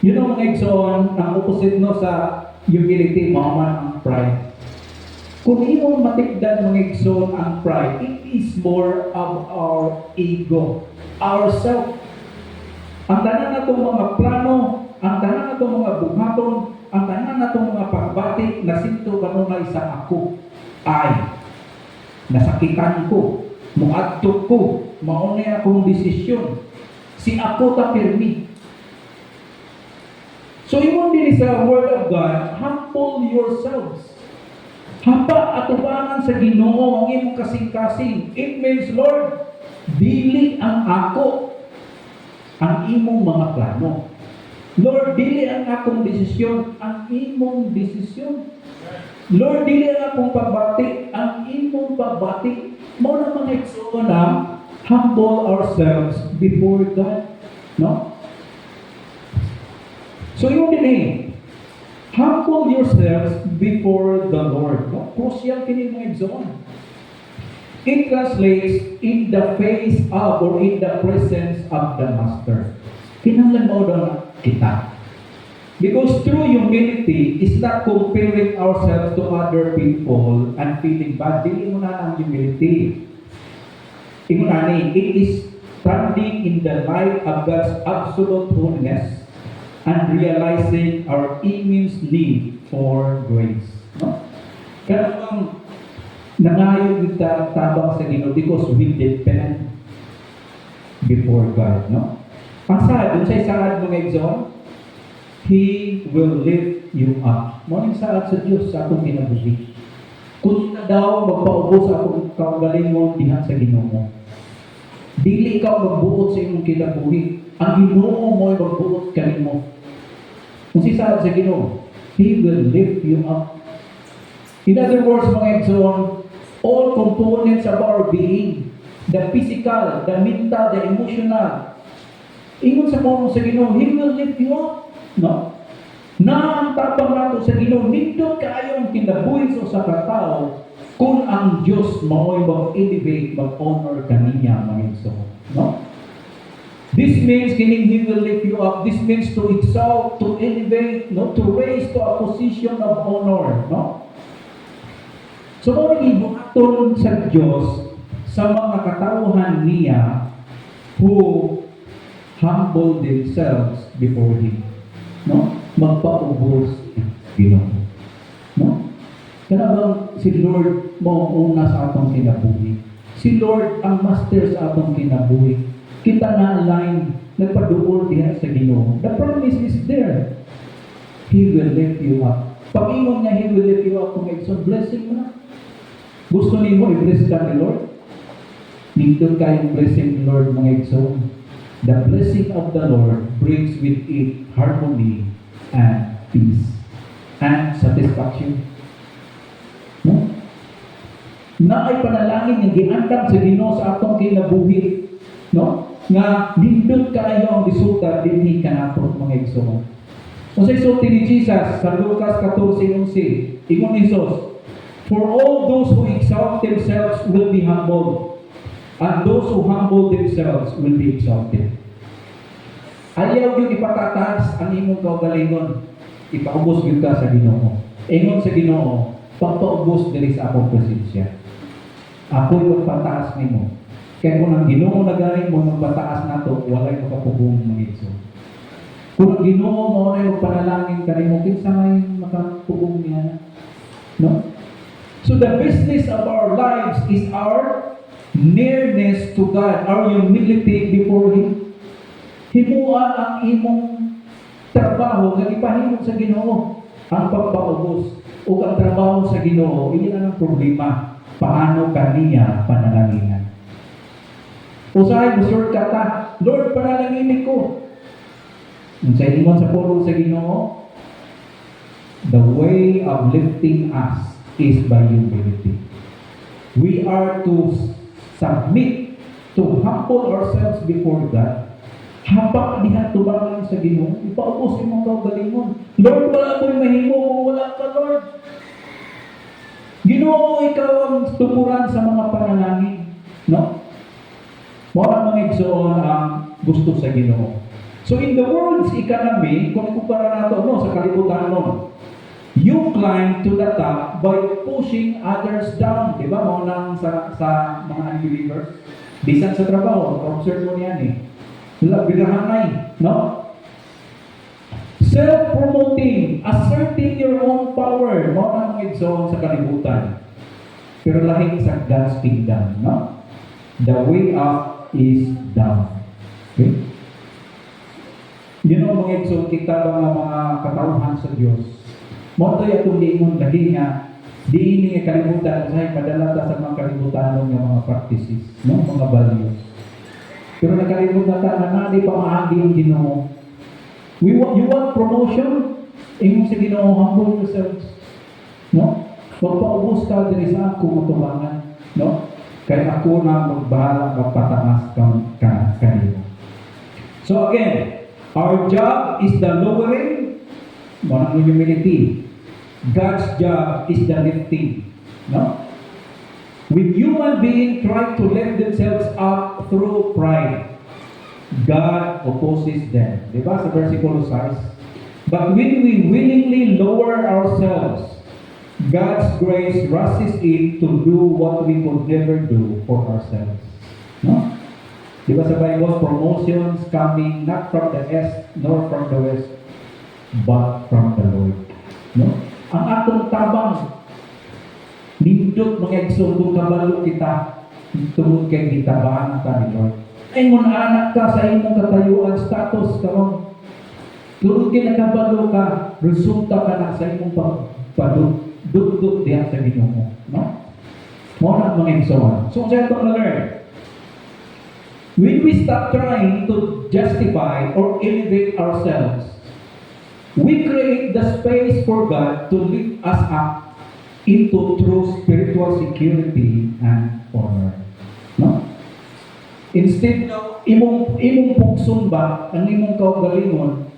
You know mga igsoon, ang opposite no sa humility, maman ang pride. Kung imong matikdan mga igsoon ang pride, it is more of our ego, ourself. Ang tanan natong mga plano, ang tanan natong mga buhaton, ang tanan natong mga pagbati, nasinto kanon na isa ako. Nasakitan ko, muadto ko, maunay akong desisyon. Si ako ta pirmi. So imong din sa word of God, humble yourselves. Hapa atubangan sa Ginoo ang imong kasing-kasing. It means, Lord, dili ang ako ang imong mga plano. Lord, dili ang akong desisyon, ang imong desisyon. Lord, dili ang akong pagbati, ang imong pagbati. Mao na mga igsoon na humble ourselves before God. No? So yun din humble yourselves before the Lord. No? Crucial kini mga igsoon. It translates in the face of or in the presence of the Master. Kinahanglan mo daw na kita. Because true humility is not comparing ourselves to other people and feeling bad. Dili mo na ang humility. Ingon ani, it is standing in the light of God's absolute holiness and realizing our immense need for grace. No? Kaya bang nangayon kita tabang sa Ginoo because we depend before God. No? Ang saad, dun sa isaad mga igsoon, He will lift you up. Morning saad sa Diyos sa akong kinabuhi. Kung na daw magpaubos sa akong kaugalingon diha sa Ginoo. Dili ikaw magbuot sa imong kinabuhi. Ang Ginoo mo ay magbuot kanimo. Kung si saad sa Ginoo, He will lift you up. In other words, mga igsoon, all components of our being, the physical, the mental, the emotional, ingon sa mo sa Ginoo, He will lift you up. No? Na ang tapang nato sa Ginoo, nindot kaayo ang kinabuhi sa usa ka tawo kung ang Dios mao'y mag-elevate, mag-honor kaniya mga igsoon. No? This means kining He will lift you up. This means to exalt, to elevate, no? To raise to a position of honor. No? So, kung ibuhaton sa Diyos sa mga katauhan niya who humble themselves before Him. No? Magpaubos Ginoo. No? Kaya bang si Lord mo una sa atong kinabuhi. Si Lord ang master sa atong kinabuhi. Kita na align, nagpaduol diha sa Ginoo. The promise is there. He will lift you up. Pag-ingon niya, He will lift you up kung so blessing mo na. Gusto niyo i-bless ka ni Lord? Nindot kayong blessing ni Lord mga igsoon. The blessing of the Lord brings with it harmony and peace and satisfaction. No? Na ay panalangin nga giandam sa Ginoo sa atong kinabuhi. No? Nga nindot kayo ang resulta dinhi kanato mga igsoon. Kung sa isulti ni Jesus sa Lucas 14:11, ingon ni Jesus, for all those who exalt themselves will be humbled, and those who humble themselves will be exalted. Ayaw yung ipatataas ang imong kaugalingon. Ipaubos yun ka sa Ginoo. Ingon sa Ginoo, pagpaubos diri sa akong presensya. Ako'y magpataas nimo. Kaya kung ang Ginoo na galing mo magpataas nato, walay makapugong mga igsoon. Kung ang Ginoo mo ay magpanalangin ka nimo, kinsa may makapugong niya. No? So the business of our lives is our nearness to God, our humility before Him. Himuan ang imong trabaho nga ipahimo sa Ginoo ang pagpaubos o ang trabaho sa Ginoo. Iyan ang problema. Paano kaniya panalanginan? Usahay mo shortcut ta, Lord, panalanginin ko. Ang sa ingon sa pulong sa Ginoo, the way of lifting us is by humility. We are to submit, to humble ourselves before God. Hapak diha tubangan sa Ginoo, ipaubos imong kaugalingon. Lord, wala ko'y mahimo kung wala ka, Lord. Ginoo, ikaw ang tukuran sa mga panalangin. No? Mora mga igsoon ang gusto sa Ginoo. So in the world's economy, kung ikumpara nato no, sa kalibutan nun, you climb to the top by pushing others down. Di ba? Mo nang sa mga unbelievers. Bisan sa trabaho, observe mo yan eh. Birahanay, no? Self-promoting, asserting your own power, mo nang igsoon sa kalibutan. Pero lahing sa God's kingdom, no? The way up is down. Okay? You know, mga igsoon, kita ba ng mga katauhan sa Diyos? Mo to'y atong liingon lagi nga, di ini kalibutan, usahay padala ta sa mga kalibutan ng mga practices, no? Mga values. Pero nakalimutan na di pa maagi ang Ginoo. You want promotion? Ingong sa Ginoo, humble yourselves. No? Magpaubos ka diri sa ako matubangan. No? Kaya ako na magbahala magpataas kanino. So again, our job is the lowering, mga humility. God's job is the lifting. No? When human beings try to lift themselves up through pride, God opposes them. Diba sa versikulo 6? But when we willingly lower ourselves, God's grace rushes in to do what we could never do for ourselves. No? Diba sa Bible, promotions coming not from the east nor from the west, but from the Lord. No? Ang atong tabang, nindot mga igsoon kung kabalo kita, tungod kay gitabaan ka ni Lord. Ay mo anak ka sa imong katayuan status karon. Tungod kay nakabalo ka, resulta ka na sa imong pagdudot diha sa Ginoo, no? Mo na mga igsoon. So sa itong learn, when we stop trying to justify or elevate ourselves, we create the space for God to lift us up into true spiritual security and honor. No? Instead of imong pugson ba ang imong kaugalingon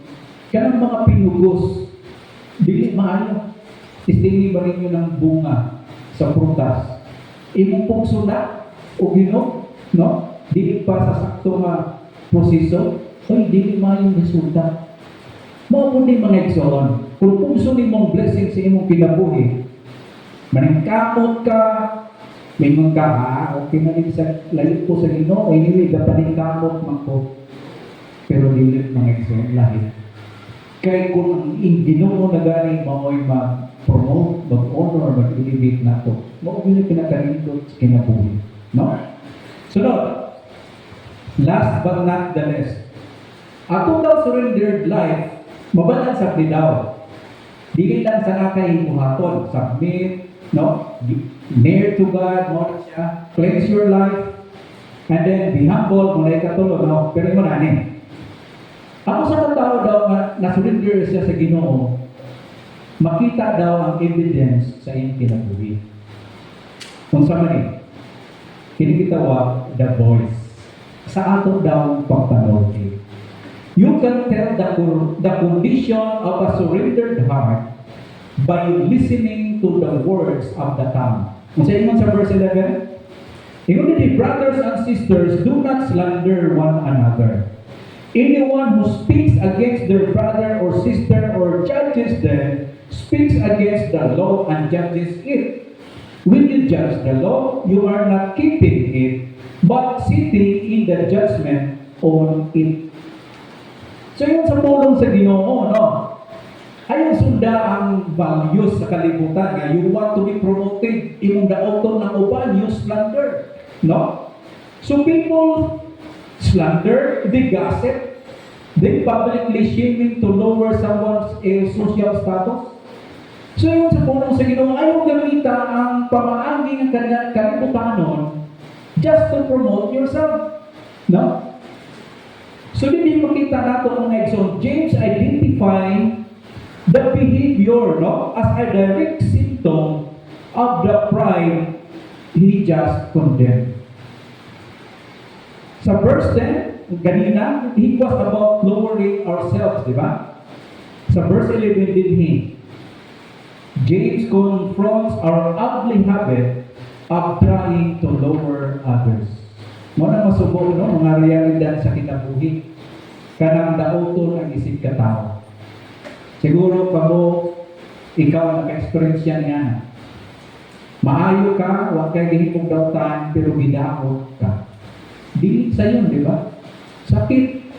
kanang mga pinugos dili maayo. Istini ba ninyo ng bunga sa prutas? Imong pugson na o Ginoo, no? Dili pa sa sakto nga proseso, ay dili maayo resulta. Mao po din mga igsoon, kung pugson imong blessing sa imong kinabuhi, maningkamot ka, mingon ka, okay na rin sa lalit po sa Ginoo, anyway, kapaningkamot man ko. Pero dilit mga igsoon, lahit. Kaya kung ang Ginoo na galing mao'y mag-promote, mag-honor, mag-elevate na ito, mao'y na kinakalindot sa kinabuhi. No? Sunod, last but not the least, ato daw surrendered life, mabalan sa daw. Dili lang sa nakahimuhaton, submit, no? Near to God, mo siya, cleanse your life, and then be humble, muna ikatulog, no? Pero mo na ni. Ako sa tao daw na nasurrender siya sa Ginoo, makita daw ang evidence sa iyong kinabuhi. Kung sa mani, kinikitawa the voice. Sa ato daw pagtanaw. You can tell the condition of a surrendered heart by listening to the words of the tongue. Sa ingon sa verse 11, Unity, brothers and sisters, do not slander one another. Anyone who speaks against their brother or sister or judges them speaks against the law and judges it. When you judge the law, you are not keeping it, but sitting in the judgment on it. So yun sa pulong sa Ginoo, no? Ayaw sunda ang values sa kalibutan nga. You want to be promoted, imong daoton ng uban, you slander. No? So people slander, they gossip, they publicly shaming to lower someone's social status. So yun sa pulong sa Ginoo, ayaw gamita ang pamaanging ng kalibutanon just to promote yourself. No? So, hindi makita nato mga igsoon, James identifying the behavior, no, as a direct symptom of the pride He just condemned. Sa verse 10, ganina, he was about lowering ourselves, di ba? Sa verse 11 din James confronts our ugly habit of trying to lower others. Muna masubok, no? Mga realidad sa kinabuhi. Kanang daoton ang isip ka tao. Siguro pa mo, ikaw naka-experience yan nga. Maayo ka, huwag kayo gihipong dautan, pero bidakot ka. Di sa yun, di ba? Sakit.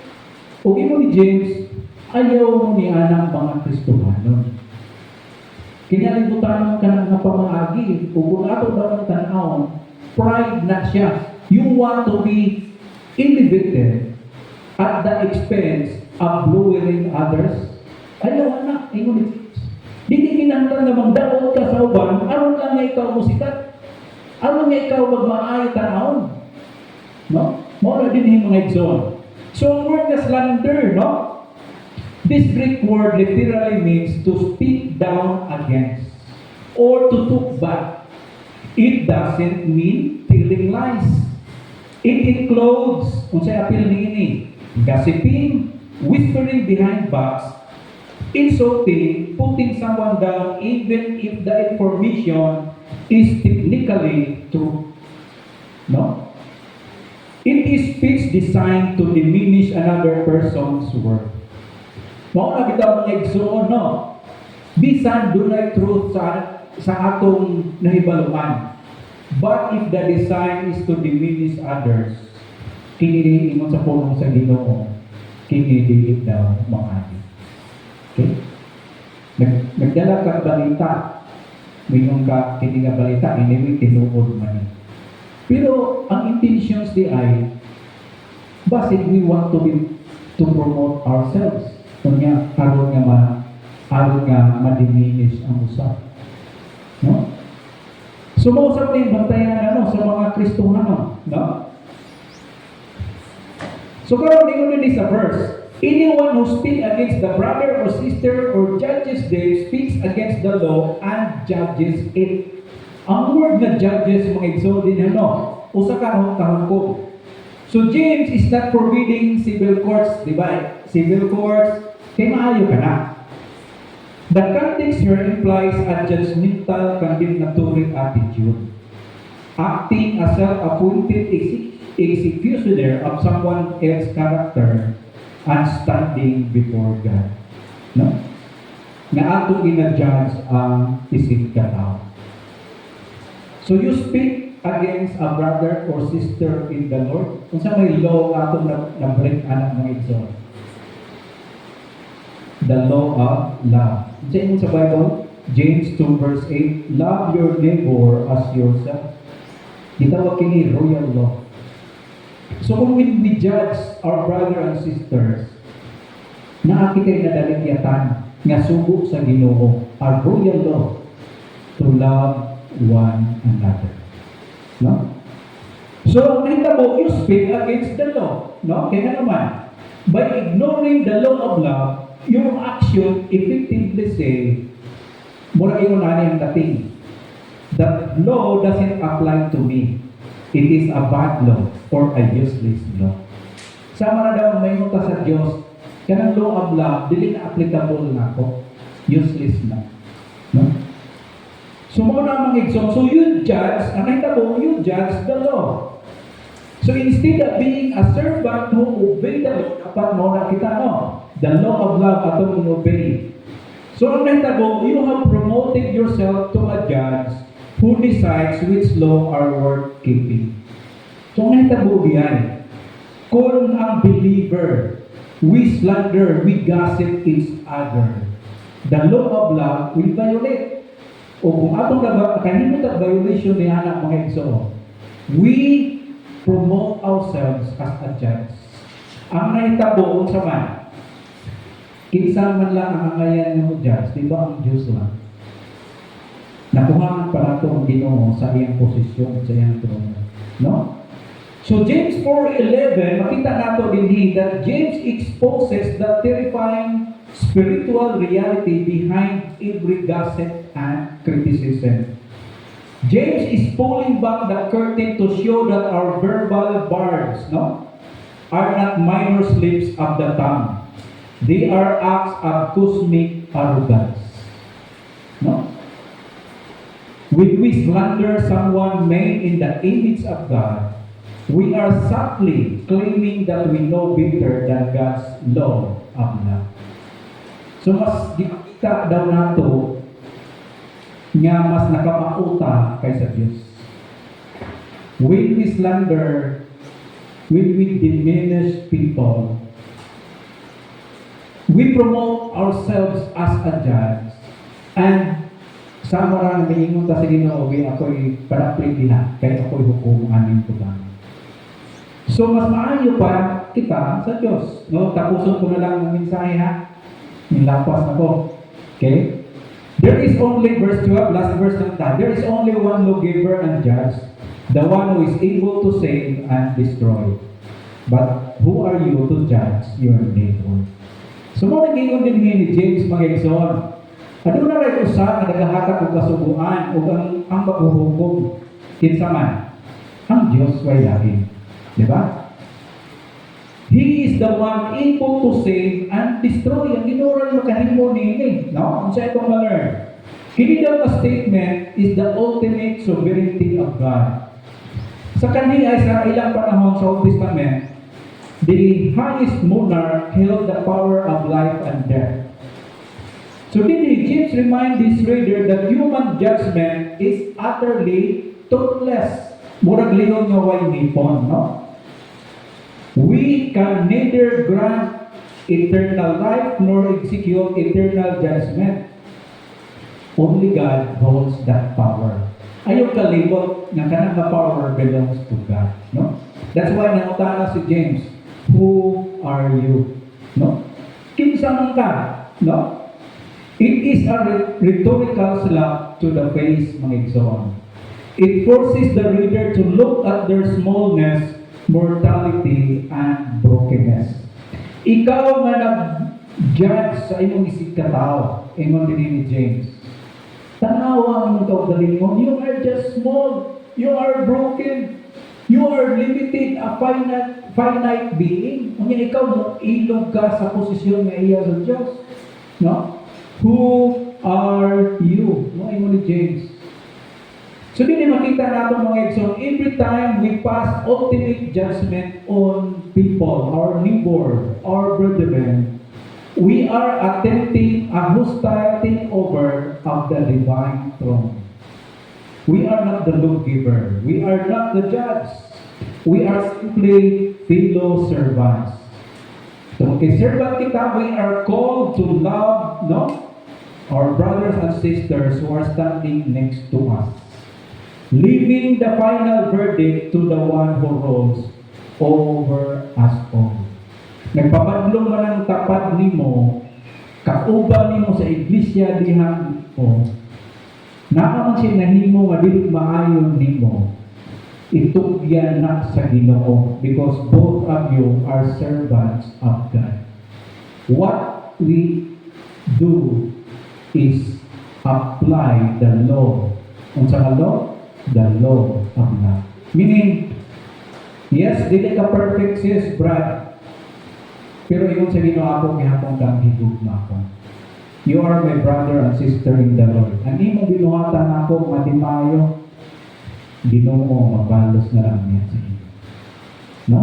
O mo ni James, ayaw mo ni anang mga Kristohanon. Kinalibutan ka ng pamaagi, o kung ato daw ng tanawon, pride na siya. You want to be elevated at the expense of lowering others. Ayaw na, ingon ni James. Dili kinahanglan namang daot ka sa uban, aron lang nga ikaw musikat. Aron nga ikaw magmaayo tanawon. No? Mora din yung mga exon. So, ang word na slander, no? This Greek word literally means to speak down against or to talk back. It doesn't mean telling lies. It includes, kung sa'y apil ni gossiping, whispering behind backs, insulting, putting someone down even if the information is technically true. No? It is speech designed to diminish another person's worth. Mao na bitaw mga igsoon, no? Bisan dunay truth sa atong nahibaluan. But if the design is to diminish others, kini ingon sa pulong sa Ginoo, kini dili daw maani. Okay? Nagdala ka balita, mingon ka kini nga balita, ini tinuod man. Pero ang intentions di ay, basit we want to promote ourselves. Kunya aron nga ma-diminish ang usap. No? So mausap din bantayan sa mga Kristohano, no? So karon ingon din sa verse, anyone who speaks against the brother or sister or judges them speaks against the law and judges it. Ang word na judges, mga igsoon din usa ka kahungkog. So James is not forbidding civil courts, di ba? Civil courts, kay maayo ka na. The context here implies a judgmental, condemnatory attitude. Acting as self-appointed executioner of someone else's character and standing before God. No? Nga ato ina-judge ang isip ka tao. So you speak against a brother or sister in the Lord. Kung sa may law ato na-break anak mga igsoon. The law of love. Sa Bible, James 2 verse 8, love your neighbor as yourself. Gitawag kini royal law. So when we judge our brother and sisters, naakitay na daligyatan nga sugo sa Ginoo, our royal law to love one another. No? So, nahitabo, you speak against the law. No? Kaya naman, by ignoring the law of love, your action effectively say, mura yung nani ang dating. That law doesn't apply to me. It is a bad law or a useless law. Sama na daw may muta sa Diyos, kanang law of love, dili na applicable na ako. Useless na. No? So, mo na mga igsoon. So, you judge, anay tabo, you judge the law. So, instead of being a servant who obey the law, dapat mo na kita, no? The law of love atong obey. So, anay tabo, you have promoted yourself to a judge who decides which law are worth keeping. So, anay tabo diyan. Kung ang believer, we slander, we gossip each other, the law of love will violate. O kung atong kahimot at violation ni anak mga igsoon, we promote ourselves as a judge. Ang nahitabo sa man, kinsa man lang ang angayan ng judge, di ba ang Diyos lang? Nakuhaan pa nato ang Ginoo sa iyang posisyon, sa iyang trono. No? So James 4:11, makita nato din that James exposes the terrifying spiritual reality behind every gossip and criticism. James is pulling back the curtain to show that our verbal barbs, no, are not minor slips of the tongue. They are acts of cosmic arrogance. No? When we slander someone made in the image of God, we are subtly claiming that we know better than God's law of love. So mas kita daw nato nga mas nakamauta kaysa Diyos. When we slander, when we diminish people, we promote ourselves as a judge, and sa marang miingon ta sa Ginoo, ako'y panaplig diha, kaya ako'y hukom aning tugang. So mas maayo pa kita sa Diyos. No, tapuson ko na lang ang mensahe ha. Nilapas na ko. Okay? There is only, verse 12, last verse ng ta, there is only one lawgiver and judge, the one who is able to save and destroy. But who are you to judge your neighbor? So mo nag-ingon din ni James mga igsoon. Ano na rin usa na nagahatag og kasubuan o ang maghuhukom kinsa man? Ang Diyos way lahi. Di ba? He is the one able to save and destroy. Ang ginuran makahimo nini, no? Unsa itong ma-learn? Kini daw ka statement is the ultimate sovereignty of God. Sa kaniya sa ilang panahon sa Old Testament, the highest monarch held the power of life and death. So James reminds this reader that human judgment is utterly toothless. Murag lingon nga way nipon, no? We can neither grant eternal life nor execute eternal judgment. Only God holds that power. Ayaw kalibot na kanang power belongs to God, no? That's why nangutana si James, who are you? No? Kinsa man ka? No? It is a rhetorical slap to the face, mga igsoon. It forces the reader to look at their smallness, mortality, and brokenness. Ikaw nga nag-judge sa imong isig katao, ingon din ni James. Tanawa ang kaugalingon, you are just small, you are broken, you are limited, a finite being. Kung ikaw mo ilog ka sa posisyon nga iya sa Diyos. No? Who are you? No, ingon ni James. So din makita natin mga igsoon, every time we pass ultimate judgment on people, our neighbor, our brethren, we are attempting a hostile takeover of the divine throne. We are not the lawgiver. We are not the judge. We are simply fellow servants. So, okay, servant kita, we are called to love, no? Our brothers and sisters who are standing next to us. Leaving the final verdict to the one who rules over us all. Nagpapadlong man ang tapat nimo, kauban nimo sa iglesia dihan mo, naaman siya nahimo nga dili maayon nimo, itugyan na sa Ginoo, because both of you are servants of God. What we do is apply the law. Unsa nga law? The law of God. Meaning, yes, dili ka perfect, sis, Brad. Pero ingon sa Ginoo, ako gihapon kang higugma ko. You are my brother and sister in the Lord. Ang imong binuhatan ako, matimayo, Ginoo, magbalos na lang niya sa inyo. No?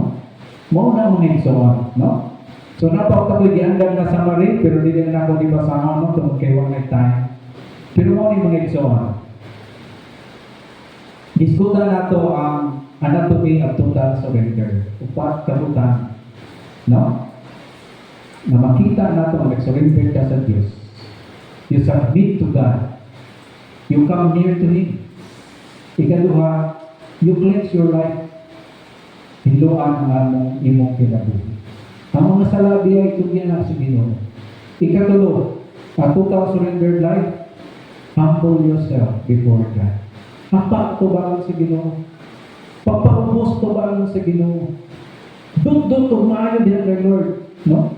Mo na mga igsoon, no? So napakakoy giandam na sa mari, pero dili na ako di basahan no tungod kay wa nay time. Pero mo ni mga igsoon. Diskuta nato ang anatomy of total surrender. Upat kabutan, no? Na makita nato ang nag-surrender ka sa Diyos. You submit to God. You come near to Him. Ikaduha, you cleanse your life. Hiluan ang imong kinabuhi. Ang mga salabi ay tugyan na sa Ginoo. Ikatulo, a total surrendered life, humble yourself before God. Hapa to ba sa Ginoo? Papaubos to ba sa Ginoo? Dudot to maayo diyan kay Lord, no?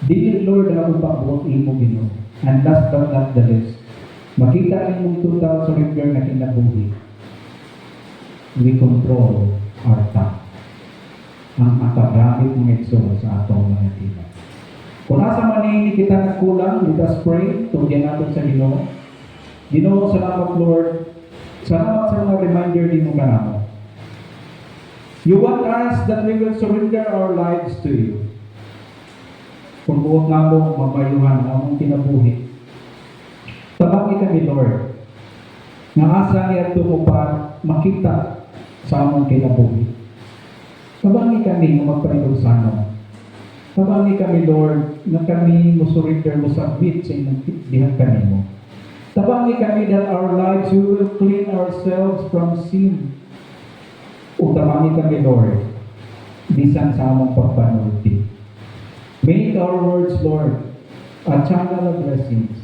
Dili Lord ako pabuot imo Ginoo. And last but not the least, Makita niyo total surrender na kinabuhi. We control our tongue. Ang atagamit ng Igsoon sa atong mga tiba. Kung asa man hindi kita nagkulang, let us pray, tugyan natin sa Ginoo. Ginoo, salamat Lord. Salamat sa mga reminder din mo kanamo. You want us that we will surrender our lives to you. Kung buong nga mo mabayuhan ang among kinabuhi. Tabaki kami Lord. Nga asa niya tumupa makita sa among kinabuhi. Tabangi kami na magpahinusano. Tabangi kami, Lord, na kami mo surrender mo submit sa inyong dihan kanimo. Tabangi kami that our lives, we will clean ourselves from sin. O tabangi kami, Lord, bisan sa among pagpanulti. Make our words, Lord, a channel of blessings.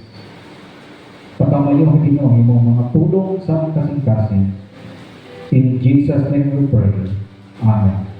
Pagkamayo ang Ginoo, imong mga tulong sa among kasing-kasing. In Jesus' name we pray. Amen.